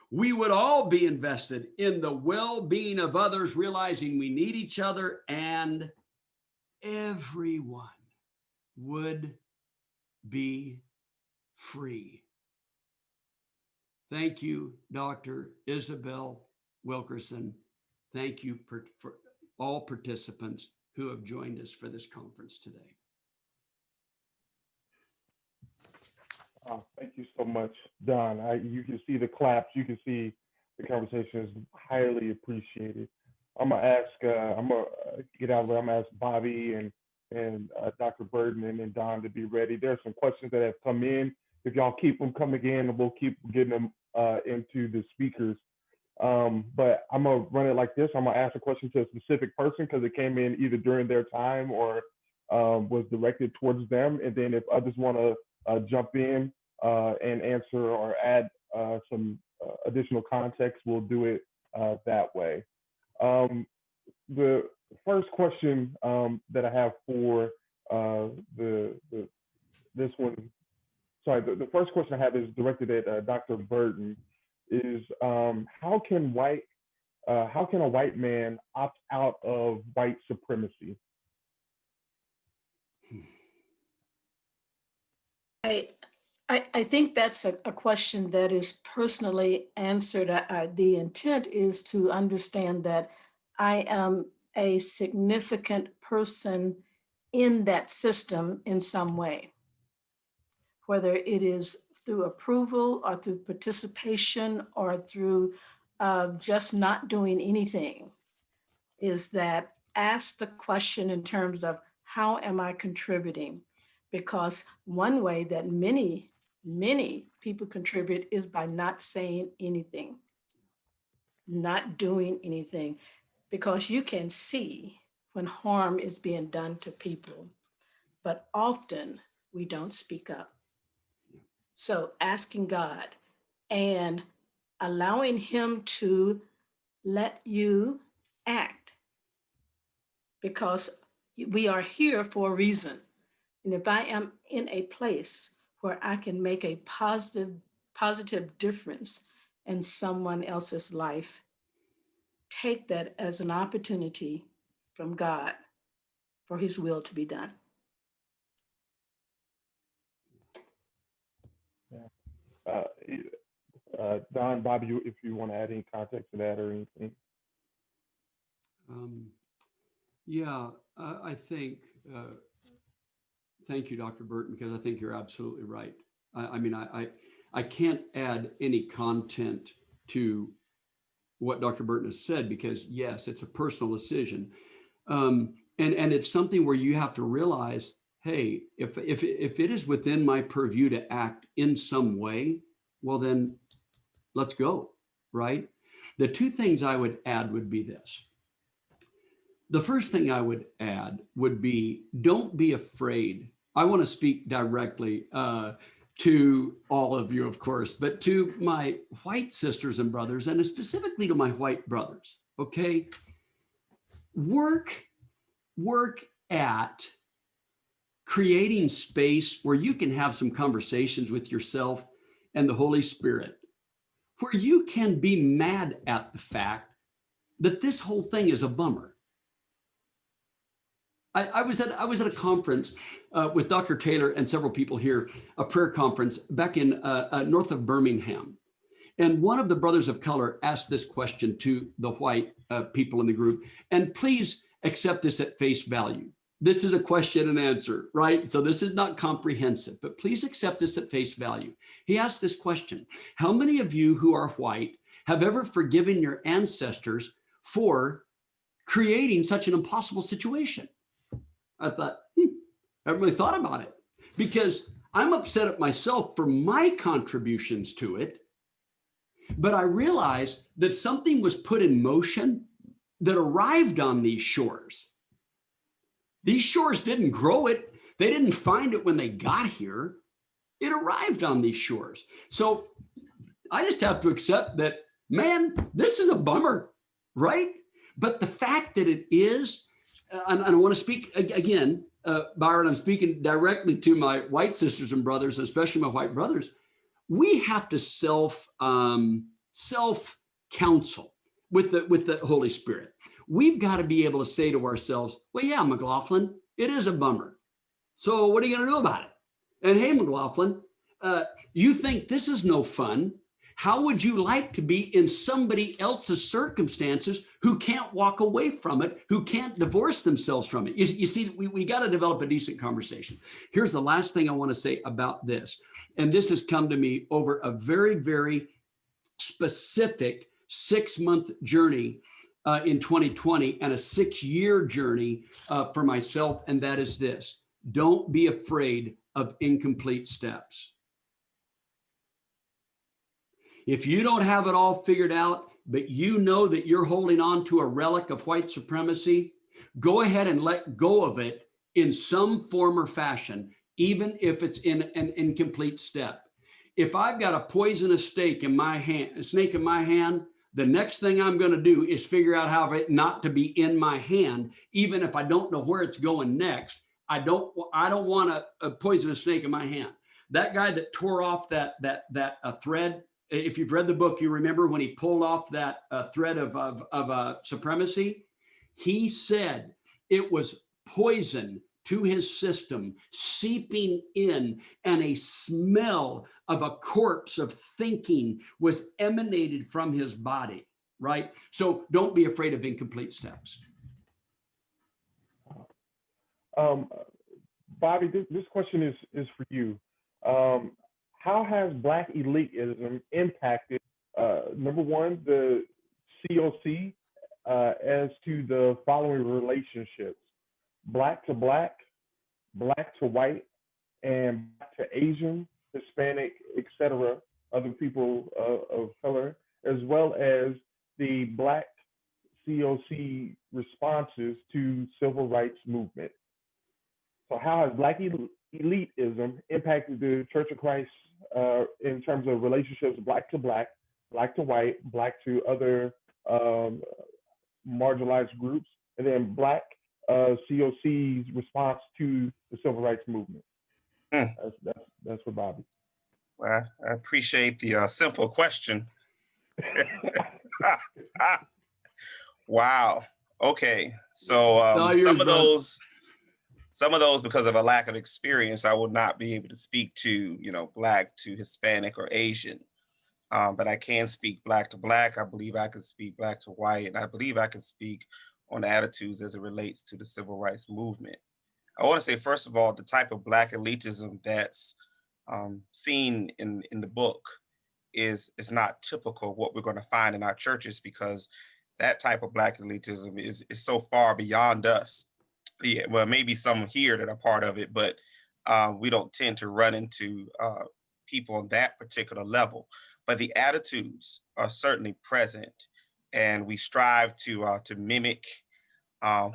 We would all be invested in the well-being of others, realizing we need each other, and everyone would be free. Thank you, Dr. Isabel Wilkerson. Thank you for all participants who have joined us for this conference today. Thank you so much, Don. You can see the claps. You can see the conversation is highly appreciated. I'm gonna get out of there. I'm gonna ask Bobby and Dr. Burton and then Don to be ready. There's some questions that have come in. If y'all keep them coming in, we'll keep getting them into the speakers. But I'm gonna run it like this. I'm gonna ask a question to a specific person because it came in either during their time or was directed towards them. And then if others want to jump in and answer or add some additional context, we'll do it that way. The first question that I have for this one, sorry, the first question I have is directed at Dr. Burton. Is how can a white man opt out of white supremacy? I think that's a question that is personally answered. The intent is to understand that I am a significant person in that system in some way, whether it is through approval or through participation or through just not doing anything, is that ask the question in terms of how am I contributing? because one way that many people contribute is by not saying anything, not doing anything, because you can see when harm is being done to people, but often we don't speak up. So asking God and allowing Him to let you act, because we are here for a reason. And if I am in a place where I can make a positive difference in someone else's life, take that as an opportunity from God for His will to be done. Yeah. Don, Bobby, if you want to add any context to that or anything. Yeah, I think, thank you, Dr. Burton, because I think you're absolutely right. I mean, I can't add any content to what Dr. Burton has said, because yes, it's a personal decision. And it's something where you have to realize, hey, if it is within my purview to act in some way, well, then let's go, right? The two things I would add would be this. The first thing I would add would be, don't be afraid. I want to speak directly to all of you, of course, but to my white sisters and brothers, and specifically to my white brothers, okay? Work at creating space where you can have some conversations with yourself and the Holy Spirit, where you can be mad at the fact that this whole thing is a bummer. I was at a conference with Dr. Taylor and several people here, a prayer conference back in north of Birmingham. And one of the brothers of color asked this question to the white people in the group, and please accept this at face value. This is a question and answer, right? So this is not comprehensive, but please accept this at face value. He asked this question: how many of you who are white have ever forgiven your ancestors for creating such an impossible situation? I thought, I haven't really thought about it, because I'm upset at myself for my contributions to it. But I realized that something was put in motion that arrived on these shores. These shores didn't grow it. They didn't find it when they got here. It arrived on these shores. So I just have to accept that, man, this is a bummer, right? But the fact that it is, and I want to speak again, Byron, I'm speaking directly to my white sisters and brothers, especially my white brothers. We have to self counsel with the Holy Spirit. We've got to be able to say to ourselves, well, yeah, McLaughlin, it is a bummer. So what are you going to do about it? And hey, McLaughlin, you think this is no fun. How would you like to be in somebody else's circumstances who can't walk away from it, who can't divorce themselves from it? You see, we got to develop a decent conversation. Here's the last thing I want to say about this. And this has come to me over a very, very specific 6-month journey in 2020 and a 6-year journey for myself. And that is this: don't be afraid of incomplete steps. If you don't have it all figured out, but you know that you're holding on to a relic of white supremacy, go ahead and let go of it in some form or fashion, even if it's in an incomplete step. If I've got a poisonous snake in my hand, the next thing I'm going to do is figure out how it not to be in my hand, even if I don't know where it's going next. I don't want a poisonous snake in my hand. That guy that tore off that thread, if you've read the book, you remember when he pulled off that thread of supremacy. He said it was poison to his system, seeping in, and a smell of a corpse of thinking was emanated from his body, right? So don't be afraid of incomplete steps. Bobby, this question is for you. How has Black elitism impacted, number one, the COC, as to the following relationships: Black to Black, Black to white, and Black to Asian, Hispanic, etc., other people of color, as well as the Black COC responses to civil rights movement. So how has Black elitism impacted the Church of Christ in terms of relationships Black to white, Black to other um, marginalized groups, and then Black COC's response to the civil rights movement? Mm. That's for Bobby. Well, I appreciate the simple question. Wow. Okay. So some of those, because of a lack of experience, I will not be able to speak to, Black to Hispanic or Asian. But I can speak Black to Black. I believe I can speak Black to white, and I believe I can speak on attitudes as it relates to the civil rights movement. I want to say, first of all, the type of Black elitism that's seen in the book is not typical of what we're going to find in our churches, because that type of Black elitism is so far beyond us. Yeah, well, maybe some here that are part of it, but we don't tend to run into people on that particular level. But the attitudes are certainly present, and we strive to mimic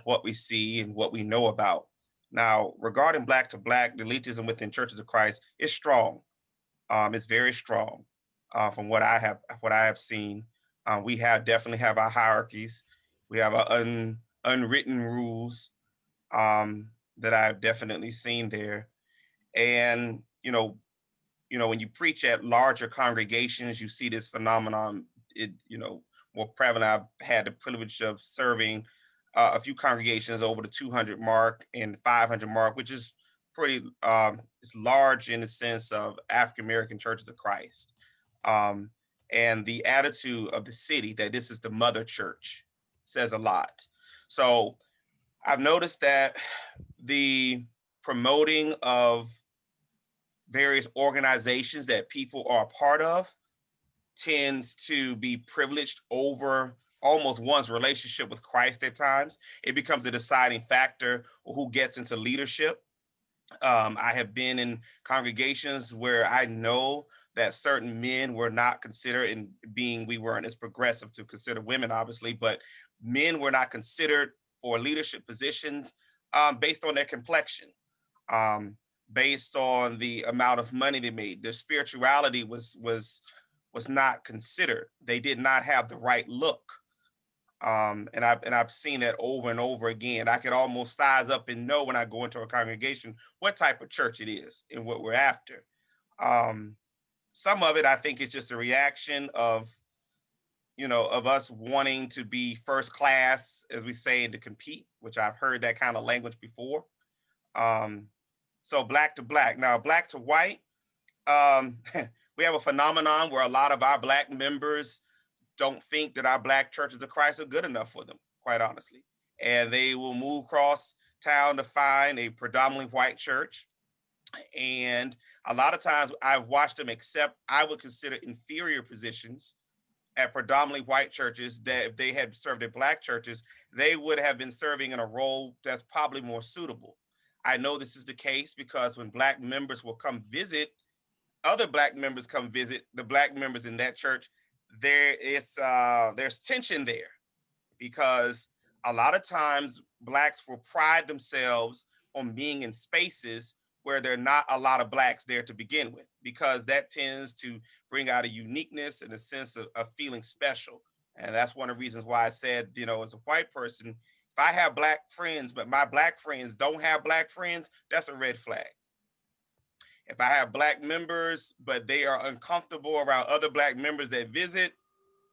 what we see and what we know about. Now, regarding Black to Black, the elitism within Churches of Christ is strong. It's very strong from what I have seen. We definitely have our hierarchies. We have our unwritten rules that I've definitely seen there. And when you preach at larger congregations, you see this phenomenon. More prevalent. I've had the privilege of serving a few congregations over the 200 mark and 500 mark, which is pretty it's large in the sense of African American Churches of Christ, and the attitude of the city that this is the mother church says a lot. So I've noticed that the promoting of various organizations that people are a part of tends to be privileged over almost one's relationship with Christ at times. It becomes a deciding factor who gets into leadership. I have been in congregations where I know that certain men were not considered, in being we weren't as progressive to consider women, obviously, but men were not considered for leadership positions based on their complexion, based on the amount of money they made. Their spirituality was not considered. They did not have the right look. And I've seen that over and over again. I could almost size up and know when I go into a congregation what type of church it is and what we're after. Some of it, I think, is just a reaction of us wanting to be first class, as we say, and to compete, which I've heard that kind of language before. So Black to Black. Now, Black to white, we have a phenomenon where a lot of our Black members don't think that our Black Churches of Christ are good enough for them, quite honestly. And they will move across town to find a predominantly white church. And a lot of times I've watched them accept, I would consider, inferior positions at predominantly white churches, that if they had served at Black churches, they would have been serving in a role that's probably more suitable. I know this is the case because when Black members will come visit, other Black members come visit the Black members in that church, there's tension there, because a lot of times Blacks will pride themselves on being in spaces where there are not a lot of Blacks there to begin with, because that tends to bring out a uniqueness and a sense of feeling special. And that's one of the reasons why I said, as a white person, if I have Black friends, but my Black friends don't have Black friends, that's a red flag. If I have Black members, but they are uncomfortable around other Black members that visit,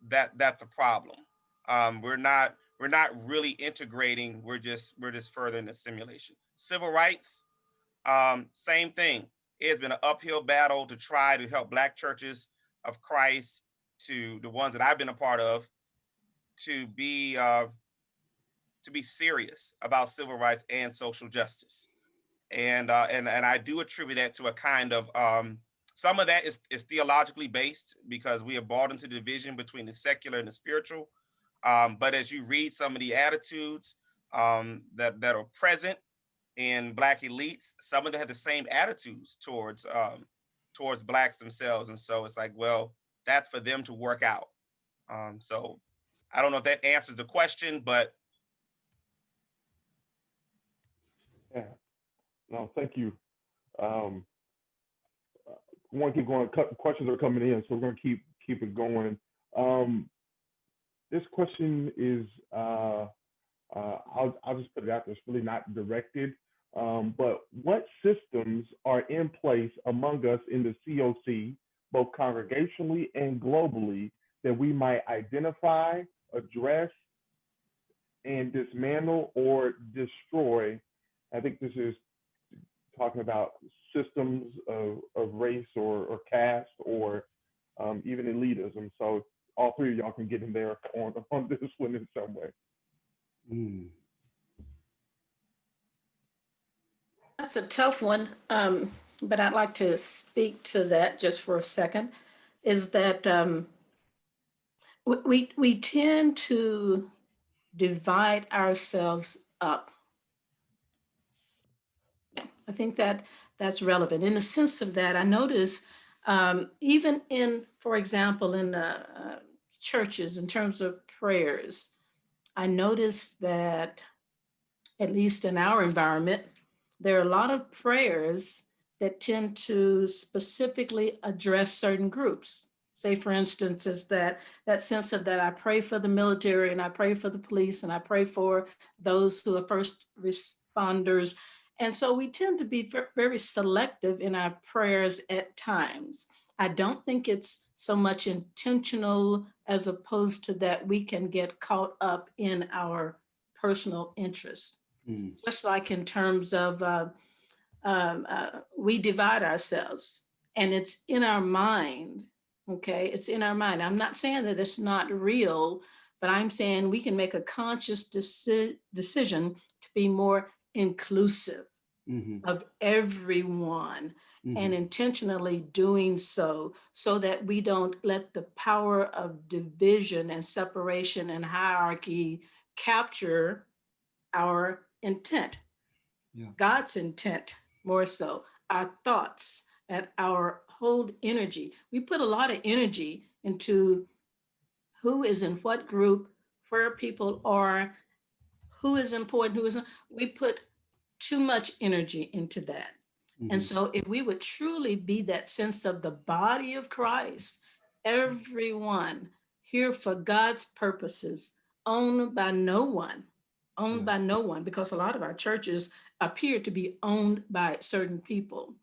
that's a problem. We're not really integrating. We're just furthering the simulation. Civil rights, same thing. It has been an uphill battle to try to help Black Churches of Christ, to the ones that I've been a part of, to be serious about civil rights and social justice. And I do attribute that to a kind of some of that is theologically based, because we have bought into the division between the secular and the spiritual. But as you read some of the attitudes that are present, in Black elites, some of them had the same attitudes towards Blacks themselves. And so it's like, well, that's for them to work out. So I don't know if that answers the question, but. Yeah, no, thank you. I want to keep going. Questions are coming in, so we're going to keep it going. This question is, I'll just put it out there. It's really not directed, but what systems are in place among us in the COC, both congregationally and globally, that we might identify, address, and dismantle or destroy? I think this is talking about systems of race or caste or even elitism. So all three of y'all can get in there on this one in some way. That's a tough one, but I'd like to speak to that just for a second. Is that we tend to divide ourselves up. I think that that's relevant. In the sense of that, I notice even in, for example, in churches, in terms of prayers, I noticed that, at least in our environment, there are a lot of prayers that tend to specifically address certain groups. Say, for instance, is that sense of that I pray for the military and I pray for the police and I pray for those who are first responders. And so we tend to be very selective in our prayers at times. I don't think it's so much intentional as opposed to that we can get caught up in our personal interests. Just like in terms of we divide ourselves and it's in our mind, okay? It's in our mind. I'm not saying that it's not real, but I'm saying we can make a conscious decision to be more inclusive of everyone and intentionally doing so that we don't let the power of division and separation and hierarchy capture our intent, God's intent, more so, our thoughts and our whole energy. We put a lot of energy into who is in what group, where people are, who is important, who isn't. We put too much energy into that. And so if we would truly be that sense of the body of Christ, everyone here for God's purposes, owned by no one, because a lot of our churches appear to be owned by certain people.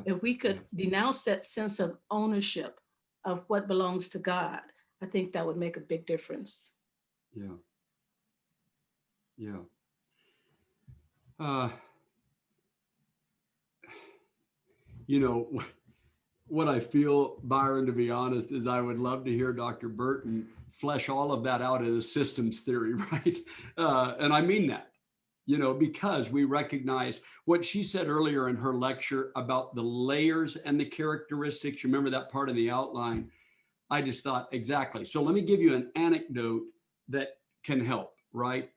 If we could denounce that sense of ownership of what belongs to God, I think that would make a big difference. You know, what I feel, Byron, to be honest, is I would love to hear Dr. Burton flesh all of that out as systems theory, right? And I mean that, you know, because we recognize what she said earlier in her lecture about the layers and the characteristics. You remember that part of the outline? I just thought, exactly. So let me give you an anecdote that can help, right?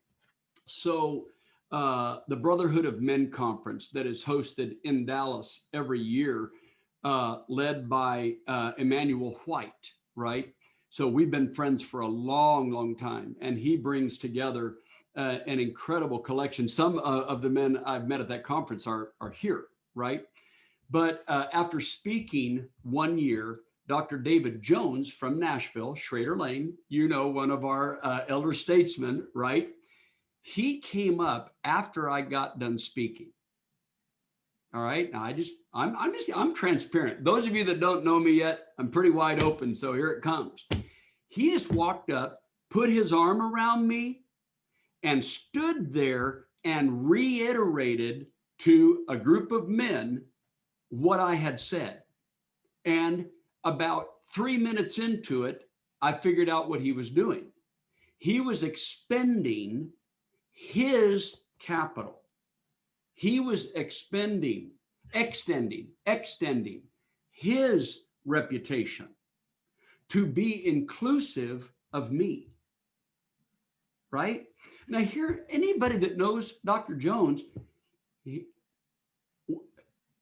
So the Brotherhood of Men Conference that is hosted in Dallas every year, led by Emmanuel White, right? So we've been friends for a long, long time, and he brings together an incredible collection. Some of the men I've met at that conference are here, right? But after speaking one year, Dr. David Jones from Nashville, Schrader Lane, you know, one of our elder statesmen, right? He came up after I got done speaking. All right. Now I'm transparent. Those of you that don't know me yet, I'm pretty wide open. So here it comes. He just walked up, put his arm around me, and stood there and reiterated to a group of men what I had said. And about 3 minutes into it, I figured out what he was doing. He was expending his capital. He was extending his reputation to be inclusive of me, right? Now here, anybody that knows Dr. Jones,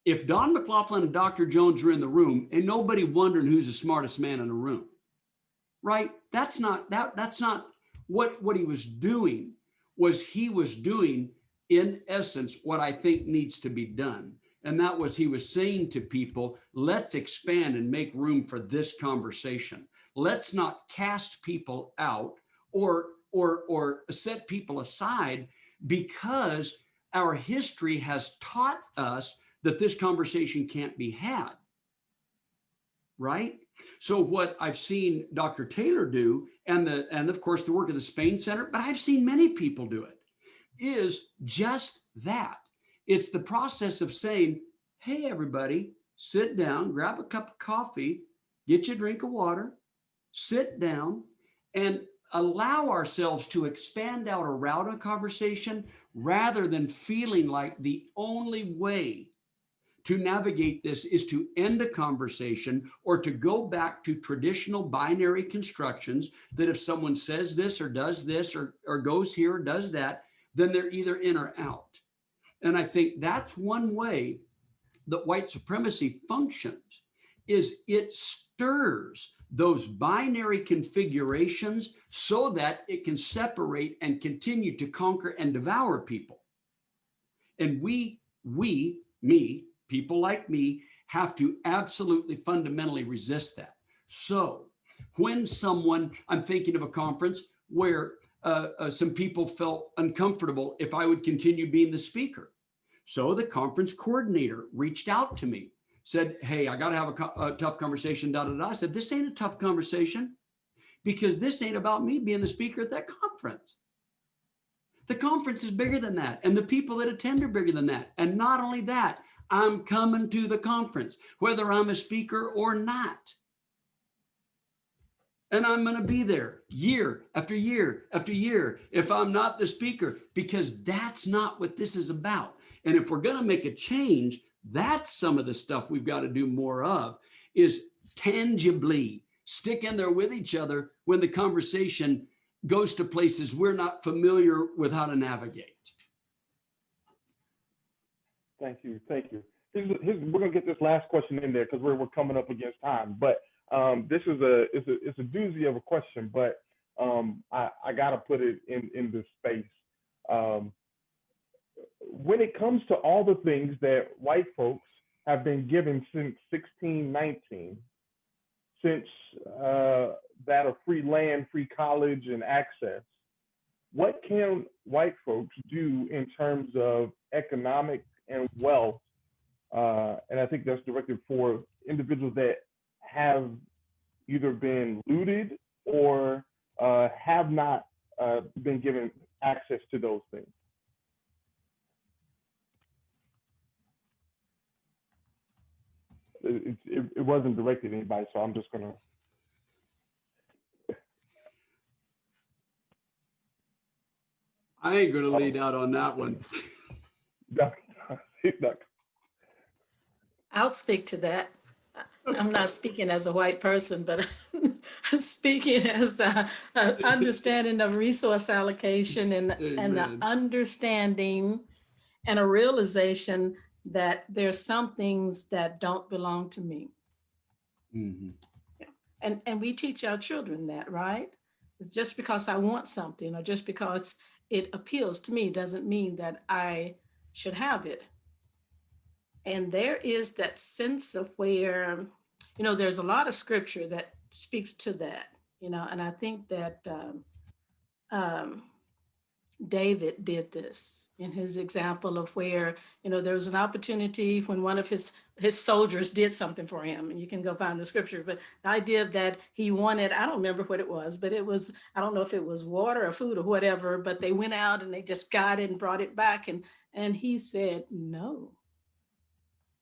If Don McLaughlin and Dr. Jones were in the room, and nobody wondering who's the smartest man in the room, right? That's not what he was doing. He was doing, in essence, what I think needs to be done. And that was, he was saying to people, let's expand and make room for this conversation. Let's not cast people out or set people aside, because our history has taught us that this conversation can't be had, right? So what I've seen Dr. Taylor do, and of course the work of the Spain Center, but I've seen many people do it, is just that. It's the process of saying, hey, everybody, sit down, grab a cup of coffee, get you a drink of water, sit down, and allow ourselves to expand out around a conversation, rather than feeling like the only way to navigate this is to end a conversation, or to go back to traditional binary constructions that if someone says this or does this or goes here or does that, then they're either in or out. And I think that's one way that white supremacy functions, is it stirs those binary configurations so that it can separate and continue to conquer and devour people. And people like me, have to absolutely fundamentally resist that. So when I'm thinking of a conference where some people felt uncomfortable if I would continue being the speaker. So the conference coordinator reached out to me, said, hey, I got to have a tough conversation, I said, this ain't a tough conversation, because this ain't about me being the speaker at that conference. The conference is bigger than that, and the people that attend are bigger than that. And not only that, I'm coming to the conference, whether I'm a speaker or not. And I'm going to be there year after year after year if I'm not the speaker, because that's not what this is about. And if we're going to make a change, that's some of the stuff we've got to do more of, is tangibly stick in there with each other when the conversation goes to places we're not familiar with how to navigate. Thank you. We're gonna get this last question in there because we're coming up against time. But this is it's a doozy of a question, but I gotta put it in this space. When it comes to all the things that white folks have been given since 1619, since that of free land, free college, and access, what can white folks do in terms of economic and wealth? And I think that's directed for individuals that have either been looted or have not been given access to those things. It wasn't directed to anybody, so I'm just gonna. I ain't gonna lead out on that one. I'll speak to that. I'm not speaking as a white person, but I'm speaking as an understanding of resource allocation and the understanding and a realization that there's some things that don't belong to me. Mm-hmm. Yeah. And we teach our children that, right? It's just because I want something or just because it appeals to me doesn't mean that I should have it. And there is that sense of where, there's a lot of scripture that speaks to that, and I think that David did this in his example of where, there was an opportunity when one of his soldiers did something for him, and you can go find the scripture, but the idea that he wanted, I don't remember what it was, but it was, I don't know if it was water or food or whatever, but they went out and they just got it and brought it back. And he said, no.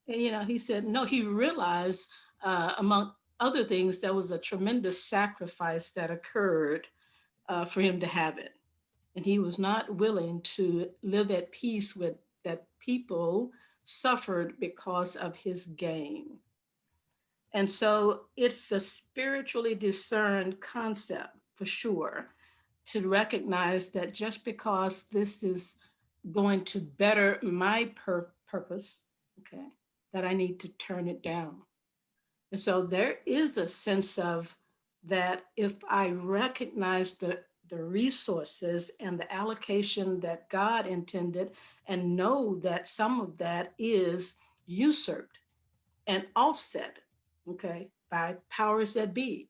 He said, no, he realized, among other things, there was a tremendous sacrifice that occurred for him to have it. And he was not willing to live at peace with that people suffered because of his gain. And so it's a spiritually discerned concept for sure, to recognize that just because this is going to better my purpose, okay, that I need to turn it down. And so there is a sense of that if I recognize the resources and the allocation that God intended and know that some of that is usurped and offset, okay, by powers that be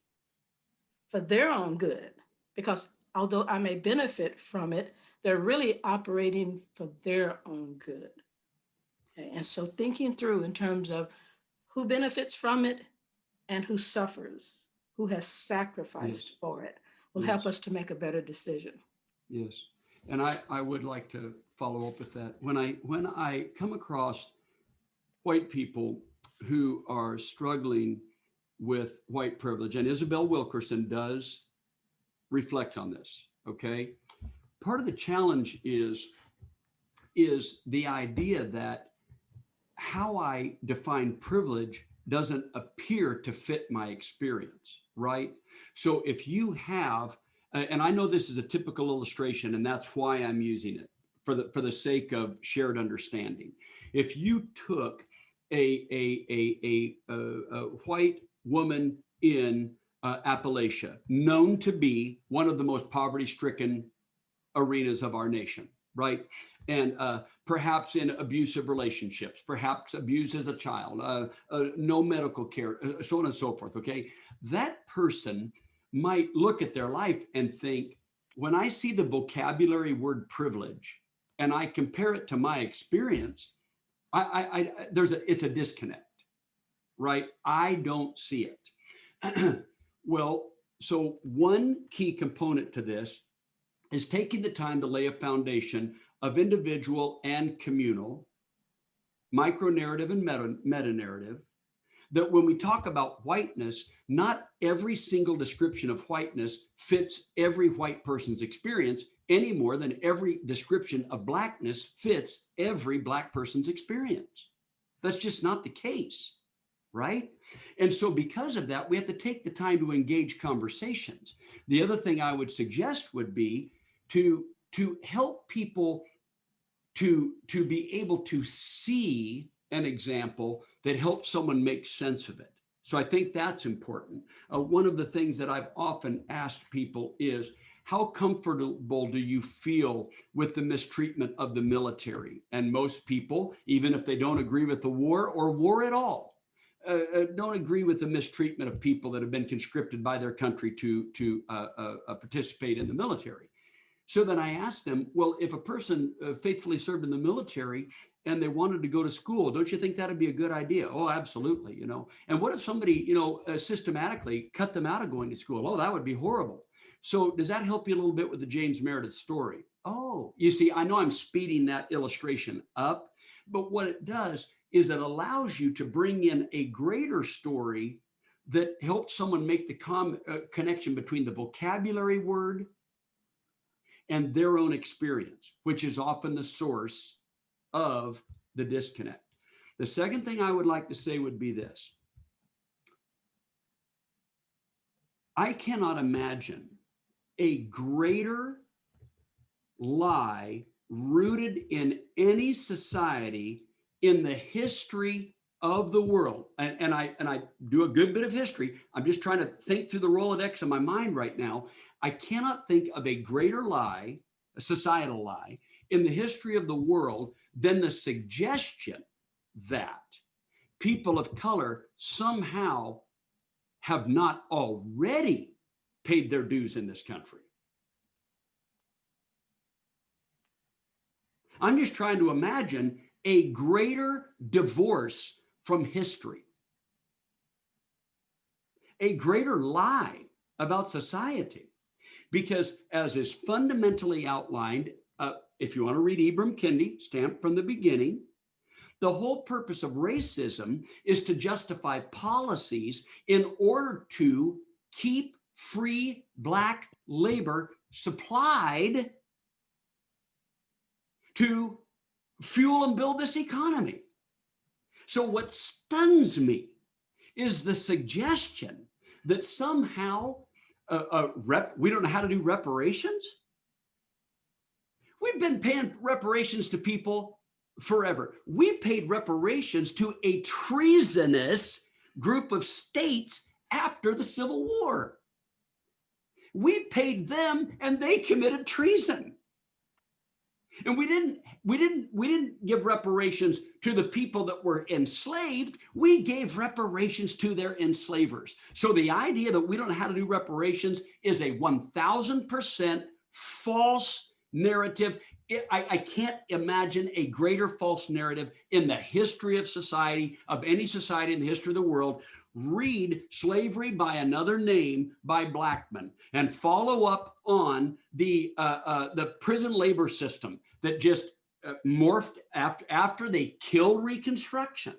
for their own good, because although I may benefit from it, they're really operating for their own good. Okay? And so thinking through in terms of who benefits from it and who suffers, who has sacrificed Yes. for it, will Yes. help us to make a better decision. Yes. And I would like to follow up with that. When I come across white people who are struggling with white privilege, and Isabel Wilkerson does reflect on this, okay? Part of the challenge is the idea that how I define privilege doesn't appear to fit my experience, right? So if you have, and I know this is a typical illustration, and that's why I'm using it for the sake of shared understanding. If you took a white woman in Appalachia, known to be one of the most poverty-stricken arenas of our nation, right? And perhaps in abusive relationships, perhaps abused as a child, no medical care, so on and so forth, okay? That person might look at their life and think, when I see the vocabulary word privilege and I compare it to my experience, it's a disconnect, right? I don't see it. Well, so one key component to this is taking the time to lay a foundation of individual and communal, micro-narrative and meta-narrative, that when we talk about whiteness, not every single description of whiteness fits every white person's experience any more than every description of blackness fits every black person's experience. That's just not the case, right? And so because of that, we have to take the time to engage conversations. The other thing I would suggest would be to help people to be able to see an example that helps someone make sense of it. So I think that's important. One of the things that I've often asked people is, how comfortable do you feel with the mistreatment of the military? And most people, even if they don't agree with the war or war at all, don't agree with the mistreatment of people that have been conscripted by their country to participate in the military. So then I asked them, well, if a person faithfully served in the military and they wanted to go to school, don't you think that'd be a good idea? Oh, absolutely, you know. And what if somebody, systematically cut them out of going to school? Oh, that would be horrible. So does that help you a little bit with the James Meredith story? Oh, you see, I know I'm speeding that illustration up, but what it does is it allows you to bring in a greater story that helps someone make the connection between the vocabulary word and their own experience, which is often the source of the disconnect. The second thing I would like to say would be this. I cannot imagine a greater lie rooted in any society in the history of the world. And I do a good bit of history. I'm just trying to think through the Rolodex in my mind right now. I cannot think of a greater lie, a societal lie, in the history of the world than the suggestion that people of color somehow have not already paid their dues in this country. I'm just trying to imagine a greater divorce from history, a greater lie about society. Because as is fundamentally outlined, if you want to read Ibram Kendi, stamped from the beginning, the whole purpose of racism is to justify policies in order to keep free Black labor supplied to fuel and build this economy. So what stuns me is the suggestion that somehow we don't know how to do reparations. We We've been paying reparations to people forever. We paid reparations to a treasonous group of states after the Civil War. We paid them and they committed treason. And we didn't give reparations to the people that were enslaved. We gave reparations to their enslavers. So the idea that we don't know how to do reparations is a 1000% false narrative. I can't imagine a greater false narrative in the history of society, of any society in the history of the world. Read Slavery by Another Name by Blackman and follow up on the prison labor system that just morphed after they killed Reconstruction.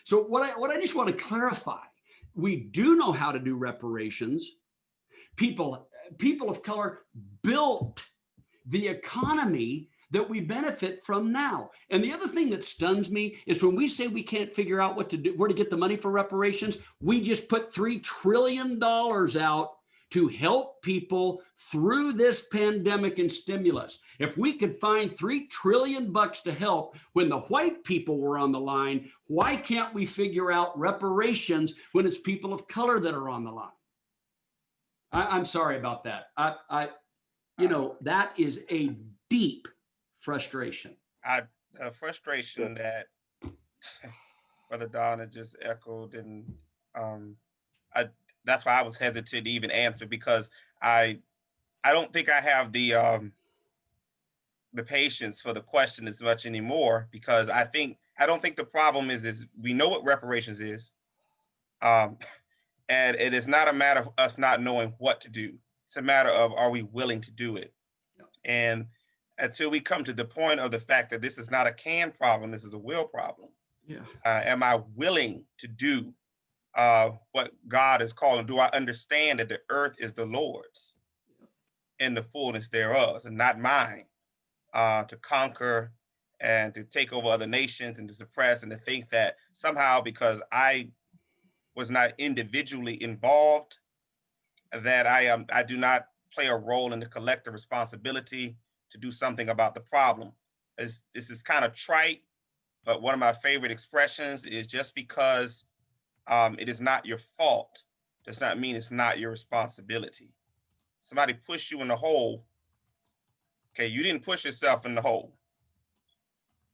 So what I just want to clarify, we do know how to do reparations. People of color built the economy that we benefit from now. And the other thing that stuns me is when we say we can't figure out what to do, where to get the money for reparations, we just put $3 trillion out to help people through this pandemic and stimulus. If we could find $3 trillion to help when the white people were on the line, why can't we figure out reparations when it's people of color that are on the line? I'm sorry about that. That is a deep frustration. Frustration that Brother Don had just echoed, and that's why I was hesitant to even answer, because I don't think I have the patience for the question as much anymore, because I don't think the problem is we know what reparations is, and it is not a matter of us not knowing what to do. It's a matter of, are we willing to do it? Yeah. And until we come to the point of the fact that this is not a can problem, this is a will problem. Yeah. Am I willing to do what God is calling? Do I understand that the earth is the Lord's and the fullness thereof, and not mine, to conquer and to take over other nations and to suppress, and to think that somehow because I was not individually involved, that I do not play a role in the collective responsibility to do something about the problem. This is kind of trite, but one of my favorite expressions is, just because it is not your fault does not mean it's not your responsibility. Somebody pushed you in the hole. Okay, you didn't push yourself in the hole,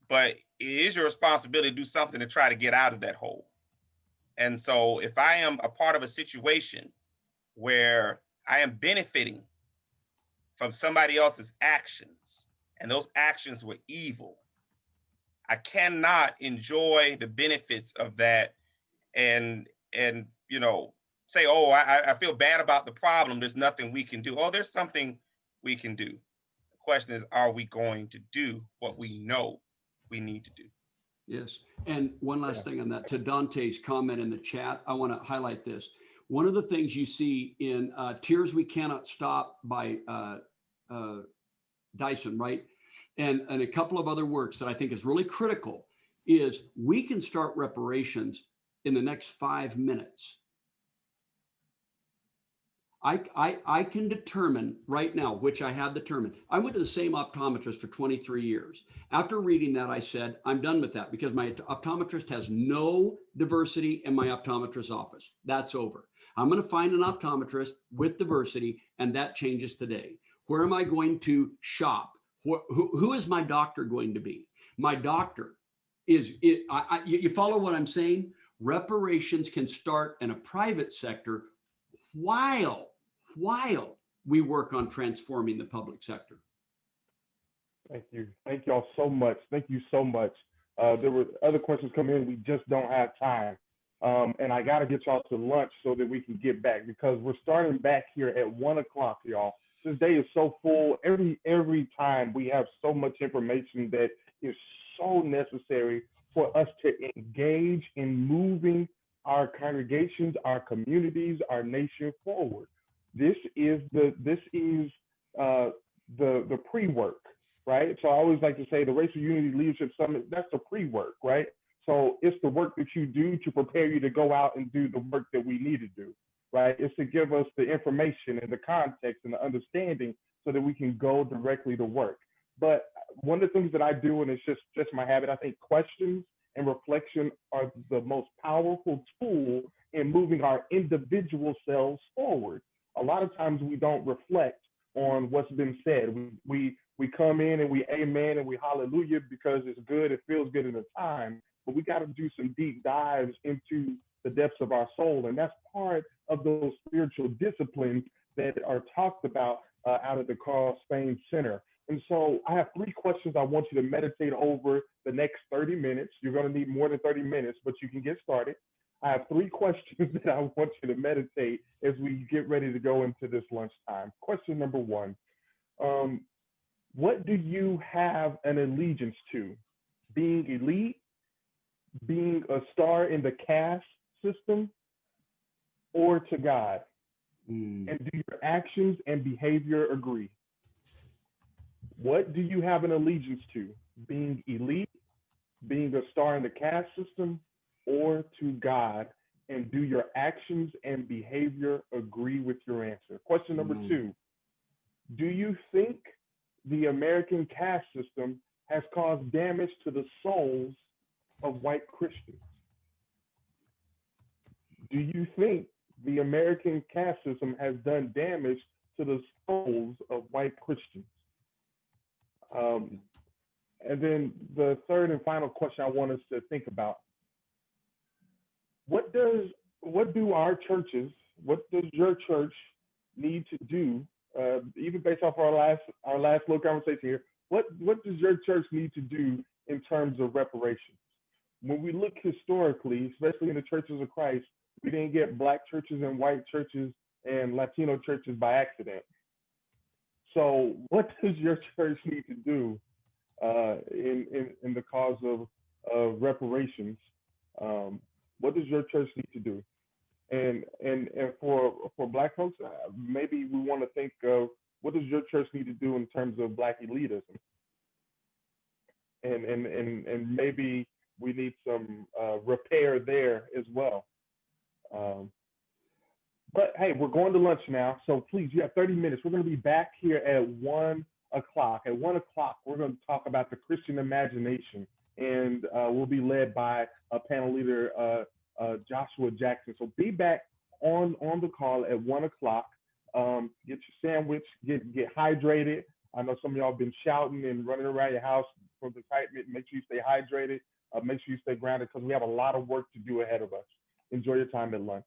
but it is your responsibility to do something to try to get out of that hole. And so if I am a part of a situation where I am benefiting from somebody else's actions, and those actions were evil, I cannot enjoy the benefits of that and say, oh, I feel bad about the problem. There's nothing we can do. Oh, there's something we can do. The question is, are we going to do what we know we need to do? Yes. And one last thing on that, to Dante's comment in the chat, I want to highlight this. One of the things you see in Tears We Cannot Stop by Dyson, right? And a couple of other works that I think is really critical is we can start reparations in the next 5 minutes. I can determine right now, which I have determined. I went to the same optometrist for 23 years. After reading that, I said, I'm done with that, because my optometrist has no diversity in my optometrist's office. That's over. I'm going to find an optometrist with diversity, and that changes today. Where am I going to shop? Who is my doctor going to be? My doctor is, you follow what I'm saying? Reparations can start in a private sector while we work on transforming the public sector. Thank you. Thank y'all so much. Thank you so much. There were other questions coming in. We just don't have time. And I got to get y'all to lunch so that we can get back, because we're starting back here at 1 o'clock, y'all. This day is so full. Every time we have so much information that is so necessary for us to engage in moving our congregations, our communities, our nation forward. This is the pre-work, right? So I always like to say the Racial Unity Leadership Summit, that's the pre-work, right? So it's the work that you do to prepare you to go out and do the work that we need to do, right? It's to give us the information and the context and the understanding so that we can go directly to work. But one of the things that I do, and it's just my habit, I think questions and reflection are the most powerful tool in moving our individual selves forward. A lot of times we don't reflect on what's been said. We come in and we amen and we hallelujah because it's good, it feels good in the time, but we got to do some deep dives into the depths of our soul. And that's part of those spiritual disciplines that are talked about out of the Carl Spain Center. And so I have 3 questions I want you to meditate over the next 30 minutes. You're going to need more than 30 minutes, but you can get started. I have 3 questions that I want you to meditate as we get ready to go into this lunchtime. Question number 1. What do you have an allegiance to? Being elite, being a star in the caste system, or to God? And do your actions and behavior agree? What do you have an allegiance to? Being elite, being a star in the caste system, or to God? And do your actions and behavior agree with your answer? Question number 2. Do you think the American caste system has caused damage to the souls of white Christians? Do you think the American caste system has done damage to the souls of white Christians? And then the third and final question I want us to think about: what do our churches, what does your church need to do? Even based off our last little conversation here, what does your church need to do in terms of reparations? When we look historically, especially in the churches of Christ, we didn't get black churches and white churches and Latino churches by accident. So what does your church need to do in the cause of reparations? What does your church need to do? And for Black folks, maybe we want to think of what does your church need to do in terms of Black elitism? And maybe we need some repair there as well. But hey, we're going to lunch now, so please, you have 30 minutes. We're going to be back here at 1 o'clock. At 1 o'clock, we're going to talk about the Christian imagination, and we'll be led by a panel leader, Joshua Jackson. So be back on the call at 1 o'clock. Get your sandwich, get hydrated. I know some of y'all have been shouting and running around your house for the excitement. Make sure you stay hydrated. Make sure you stay grounded because we have a lot of work to do ahead of us. Enjoy your time at lunch.